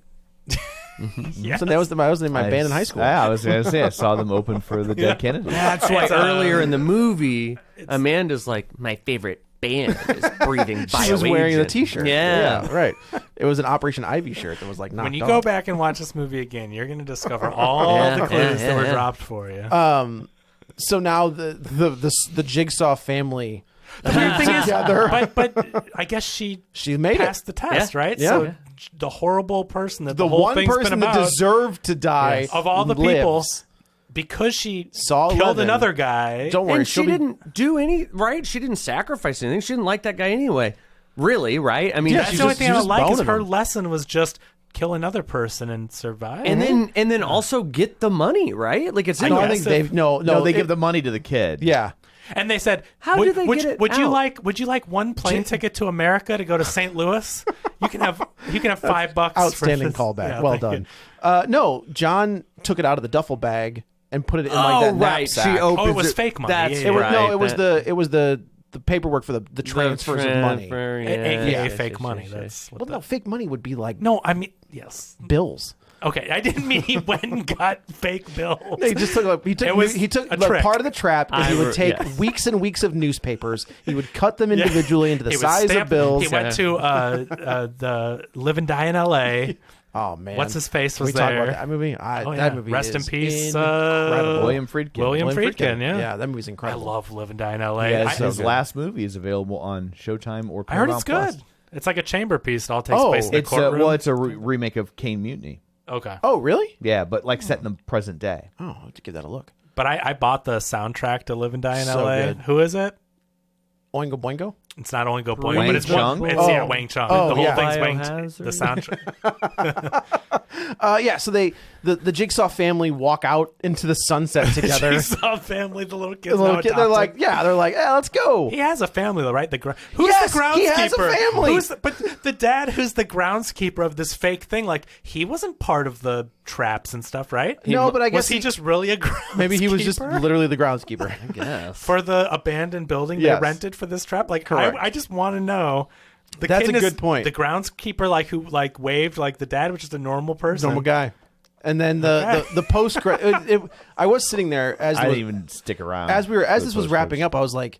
Yeah. So that was in my band in high school. Yeah, I was going to say, I saw them open for the Dead Kennedy. That's why It's, earlier in the movie, Amanda's like, my favorite band is Breathing Bioagent. She was wearing the T-shirt. Yeah. Right. It was an Operation Ivy shirt that was like knocked when you off. go back and watch this movie again, you're going to discover all Yeah, the clues yeah, that were yeah. dropped for you. So now the Jigsaw family The weird thing is, together. but I guess she made passed it. the test, Yeah. right? Yeah. So the horrible person that The whole one thing's person been that about, deserved to die of all the people, lives. because she Saw killed 11. another guy. Don't worry, And she she'll be- didn't do any, right? She didn't sacrifice anything. She didn't like that guy anyway. Really, right? I mean, Yeah, That's she's the only just- thing she's I just like is boning her him. lesson was just kill another person and survive. and then also get the money, right? Like it's in No, the I think they've no. They give the money to the kid. Yeah. And they said, How would, do they would, get it would you out? like one plane ticket to America to go to St. Louis? You can have $5 for Outstanding this. callback. Yeah, well thank done. you. No, John took it out of the duffel bag and put it in like Oh, that right. knapsack. She opens Oh, it was fake money. That's Yeah, It was right. no. It was that- the paperwork for the transfers of money. transfer, yeah. AKA Yeah, fake yeah, money. yeah, yeah. That's what Well, no, fake money would be like No, I mean, yes. bills. Okay, I didn't mean he went and got fake bills. He just took It was he took a like, trick. part of the trap, and he would take yes. weeks and weeks of newspapers. He would cut them individually into the He would size stamp- of bills. He went to the Live and Die in L.A. Oh man, What's his face Can was we talk there? about that movie? Oh, yeah. That movie Rest in is peace, incredible. William Friedkin. William Friedkin, yeah. yeah, that movie's I incredible. love Live and Die in L.A. Yes, I, his last movie is available on Showtime or I heard Paramount it's good. Plus. It's like a chamber piece. It all takes Oh, place in the It's courtroom. it's a remake of Kane Mutiny. Okay. Oh really? Yeah, but like set in the present day. Oh, I'll have to give that a look. But I bought the soundtrack to Live and Die in So L.A. good. Who is it? Oingo Boingo. It's not only Go Boing, Wang but it's Chung? one. It's Oh. Wang Chung. Oh, the whole yeah. thing's Wang. Biohazard? The soundtrack. Yeah, so the Jigsaw family walk out into the sunset together. Jigsaw family, the little kids. The little now kid, they're adopted. like, yeah, let's go. He has a family, though, right? Who's Yes, the groundskeeper? he has a family. But the dad, who's the groundskeeper of this fake thing, like he wasn't part of the traps and stuff, right? No, but I guess was he just really a groundskeeper? maybe he was just literally the groundskeeper. Yes. for the abandoned building Yes. they rented for this trap. Like, Correct. I just want to know. The That's kid a is good point. The groundskeeper, like who like waved, like the dad, which is a normal person. Normal guy. And then the post credit. I was sitting there as I the- didn't even stick around. as for this the was wrapping post-credits. up. I was like,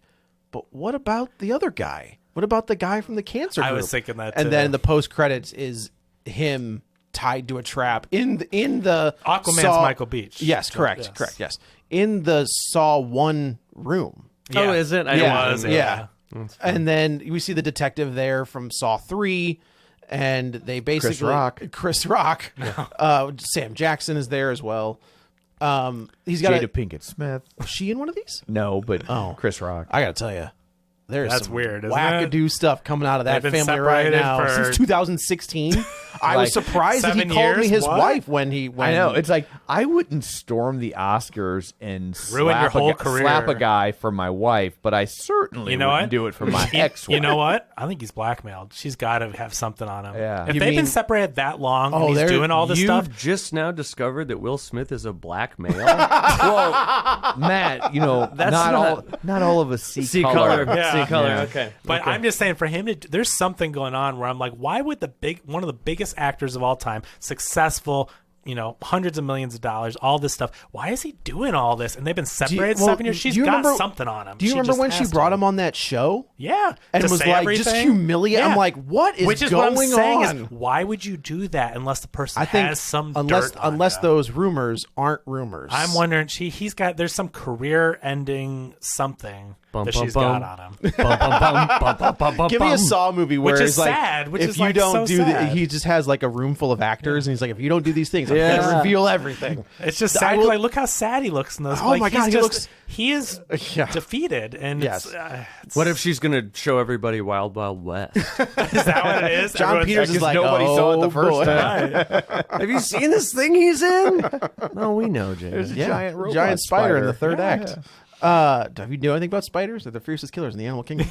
but what about the other guy? What about the guy from the cancer group? I was thinking that, And too. then the post credits is him tied to a trap in the Aquaman's Saw- Michael Beach. Yes, correct, correct. Yes, in the Saw 1 room. Oh, is it? I It don't was. know. Yeah. And then we see the detective there from Saw 3, and they basically Chris Rock. Sam Jackson is there as well. He's got Jada Pinkett Smith. Was she in one of these? No, but Chris Rock. I gotta tell you, there's That's some weird, isn't wackadoo stuff coming out of that They've been family right separated now for- since 2016. I was surprised that he 7 called me years? his What? wife when he. When I know. It's like I wouldn't storm the Oscars and Ruin your whole career. slap a guy for my wife, but I certainly You know wouldn't what? do it for my ex-wife. You know what? I think he's blackmailed. She's got to have something on him. Yeah. If You they've mean- been separated that long Oh, and he's they're- doing all this You've stuff, just now discovered that Will Smith is a black male. Well, Matt, not all of us see color. Yeah. See color. Yeah. Okay. but I'm just saying for him, there's something going on where I'm like, why would one of the biggest actors of all time, successful, hundreds of millions of dollars, all this stuff, why is he doing all this? And they've been separated 7 years. She's got something on him. Do you remember when she brought him on that show? Yeah, And to was say like just everything? humiliating. Yeah. I'm like, what is Which is going what I'm saying on? is, why would you do that unless the person I think has some unless dirt on you? those rumors aren't rumors. I'm wondering, there's some career-ending something that she's got on him. Give me a Saw movie where Which is it's like, sad, which if is, you like, don't so do sad. he just has like a room full of actors, and he's like, if you don't do these things, I'm Yeah. gonna reveal everything. It's just I sad. will- Like, look how sad he looks in those. Oh like, my God, he is Yeah. defeated, and Yes. What if she's gonna show everybody Wild Wild West? is that what it is? John Everyone's Peters like, is like, nobody saw it the first boy. time. Have you seen this thing he's in? No, we know, James. There's a Yeah, giant robot giant spider in the third Yeah, act. Have you know anything about spiders? They're the fiercest killers in the animal kingdom.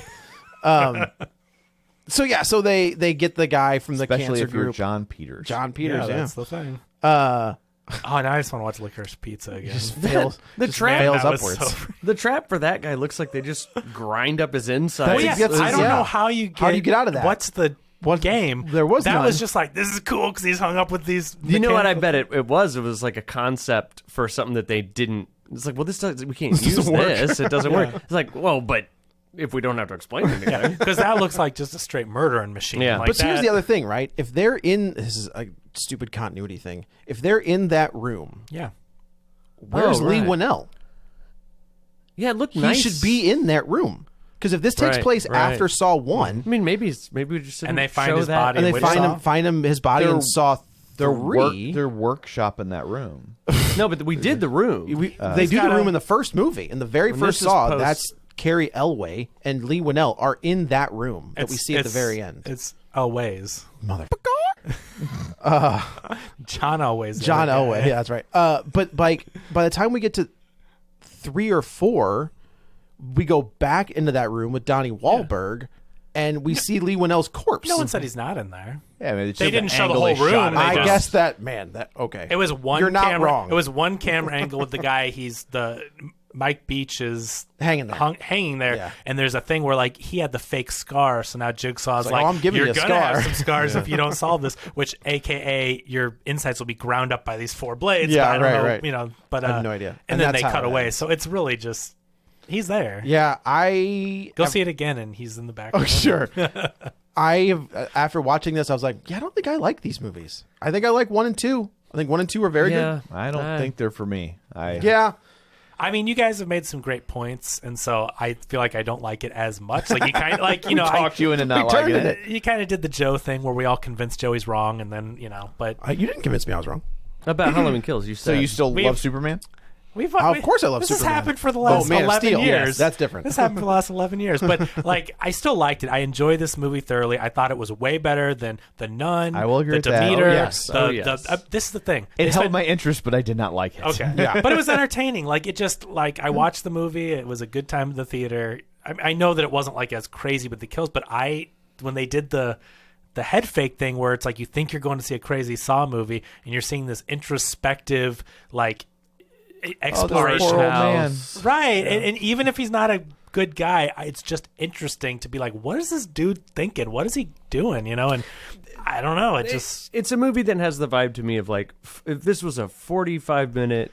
So they get the guy from the Especially cancer if you're group. John Peters. John Peters, yeah, yeah. that's the thing. Uh, Oh, now I just want to watch Licorice Pizza again. just fails. The just trap- fails That was upwards. so- The trap for that guy looks like they just grind up his insides. Well, yeah, gets- I don't yeah. know how you get. How do you get out of that? What's the game? There was that none. was just like, this is cool because he's hung up with these. You know what? I mechanical- bet it was. It was like a concept for something that they didn't. It's like, well, we can't use doesn't work. this. It doesn't work. It's like, well, but if we don't have to explain anything. because that looks like just a straight murdering machine. Yeah. like But here's that- the other thing, right? If they're in, this is a stupid continuity thing. If they're in that room, Yeah. where's Lee right. Winnell? Yeah, it looked He nice. should be in that room. Because if this takes Right, place right. after Saw 1, I mean, maybe we just And they didn't find show his that. body and they Which find him his body They're- in Saw They're 3, they're workshop in that room. No, but we did the room. they do the gotta- room in the first movie. In the very When first this is Saw, post- that's Carrie Elway and Lee Winnell are in that room that we see at the very end. It's Elway's. Motherfucker. John Elway's. the John other guy. Elway, yeah, that's right. But by the time we get to 3 or 4, we go back into that room with Donnie Wahlberg, and we see Lee Winnell's corpse. No one said he's not in there. Yeah, I mean, it's They just didn't an show the angle whole they shot room. it They I from. guess that okay. It was one. You're not camera, wrong. It was one camera angle with the guy. He's the Mike Beach is Hanging there. hanging there, Yeah. and there's a thing where like he had the fake scar, so now Jigsaw's like, like, oh, I'm giving you're you a gonna scar." have some scars if you don't solve this. Which, AKA, your insides will be ground up by these 4 blades. Yeah, but I don't right, know, right. You know, but I have no idea. And, And then that's they how cut it away, ends. so it's really just he's there. Yeah, I Go see it again, and he's in the back. Oh, sure. After watching this, I was like, yeah, I don't think I like these movies. I think I like 1 and 2. I think 1 and 2 are very yeah, good. I don't think they're for me. Yeah. I mean, you guys have made some great points, and so I feel like I don't like it as much. Like you kind of like you know, Talked you into not we turned liking it. it. you kind of did the Joe thing where we all convinced Joey's wrong, and then but You didn't convince me I was wrong. About Halloween Kills. You So said you still We've- love Superman? Of course I love this Superman. has happened for the Oh, last Man of 11 Steel. years. Yes, that's different. This happened for the last 11 years, but like I still liked it. I enjoyed this movie thoroughly. I thought it was way better than The Nun. I will agree the with that. Demeter. Oh, yes. This is the thing. It It's held been- my interest, but I did not like it. Okay. Yeah. But it was entertaining. Like it just like I watched the movie. It was a good time in the theater. I know that it wasn't like as crazy with the kills, but when they did the head fake thing where it's like you think you're going to see a crazy Saw movie and you're seeing this introspective like exploration. poor old man. Right. And even if he's not a good guy, it's just interesting to be like, what is this dude thinking? What is he doing? You know, and I don't know. it's a movie that has the vibe to me of like if this was a 45-minute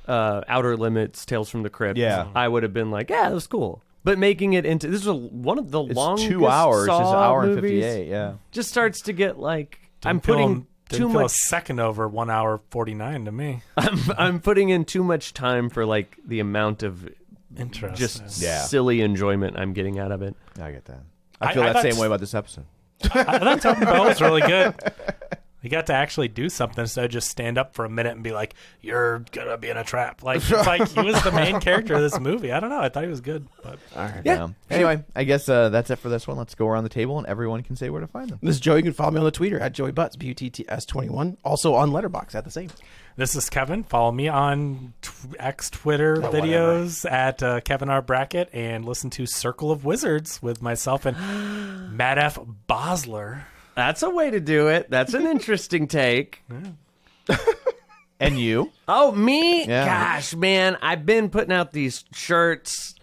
Outer Limits Tales from the Crypt, Yeah. I would have been like, yeah, that was cool. But making it into this is one of the It's longest 2 hours. It's an Saw hour and movies. 58, yeah. Just starts to get like I'm Didn't feel putting him- too didn't feel a much. second over 1 hour 49 to me. I'm putting in too much time for like the amount of Interest. just Yeah. silly enjoyment I'm getting out of it. I get that. I I feel that thought- same way about this episode. I thought Tobin Bell was really good. He got to actually do something instead of just stand up for a minute and be like, "You're gonna be in a trap." Like, it's like he was the main character of this movie. I don't know. I thought he was good. But Yeah. Anyway, I guess that's it for this one. Let's go around the table and everyone can say where to find them. This is Joe. You can follow me on the Twitter at Joey Butts, BUTTS21. Also on Letterboxd at the same. this is Kevin. Follow me on Twitter videos at Kevin R. Brackett, and listen to Circle of Wizards with myself and Matt F. Basler. That's a way to do it. That's an interesting take. And you? Oh, me? Yeah. Gosh, man, I've been putting out these shirts.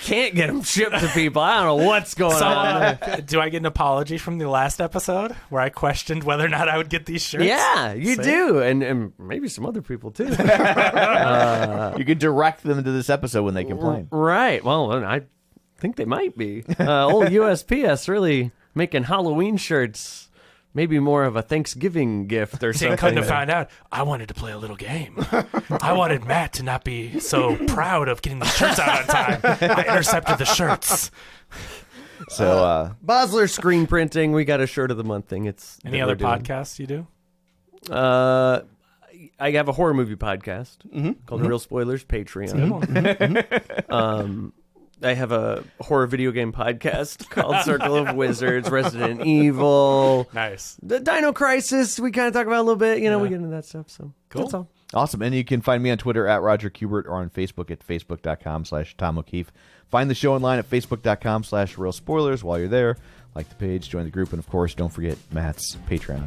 Can't get them shipped to people. I don't know what's going on. Do I get an apology from the last episode where I questioned whether or not I would get these shirts? Yeah, you do. And maybe some other people, too. You can direct them to this episode when they complain. Right. Well, I think they might be. Old USPS really making Halloween shirts maybe more of a Thanksgiving gift or They something. couldn't have found out. I wanted to play a little game. I wanted Matt to not be so proud of getting the shirts out on time. I intercepted the shirts. So, Basler screen printing. We got a shirt of the month thing. It's Any that other we're doing. podcasts you do? I have a horror movie podcast called Real Spoilers Patreon. I have a horror video game podcast called Circle of Wizards, Resident Evil, Nice. the Dino Crisis. We kind of talk about a little bit. You know, we get into that stuff. So Cool. that's all. awesome. And you can find me on Twitter at Roger Kubert or on Facebook at facebook.com/Tom O'Keefe. Find the show online at facebook.com/Real Spoilers. While you're there, like the page, join the group, and of course, don't forget Matt's Patreon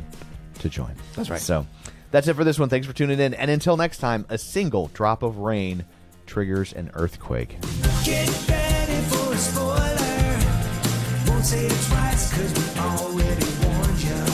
to join. That's right. So that's it for this one. Thanks for tuning in. And until next time, a single drop of rain triggers an earthquake. Get ready for a spoiler. Won't say it twice, cause we already warned you.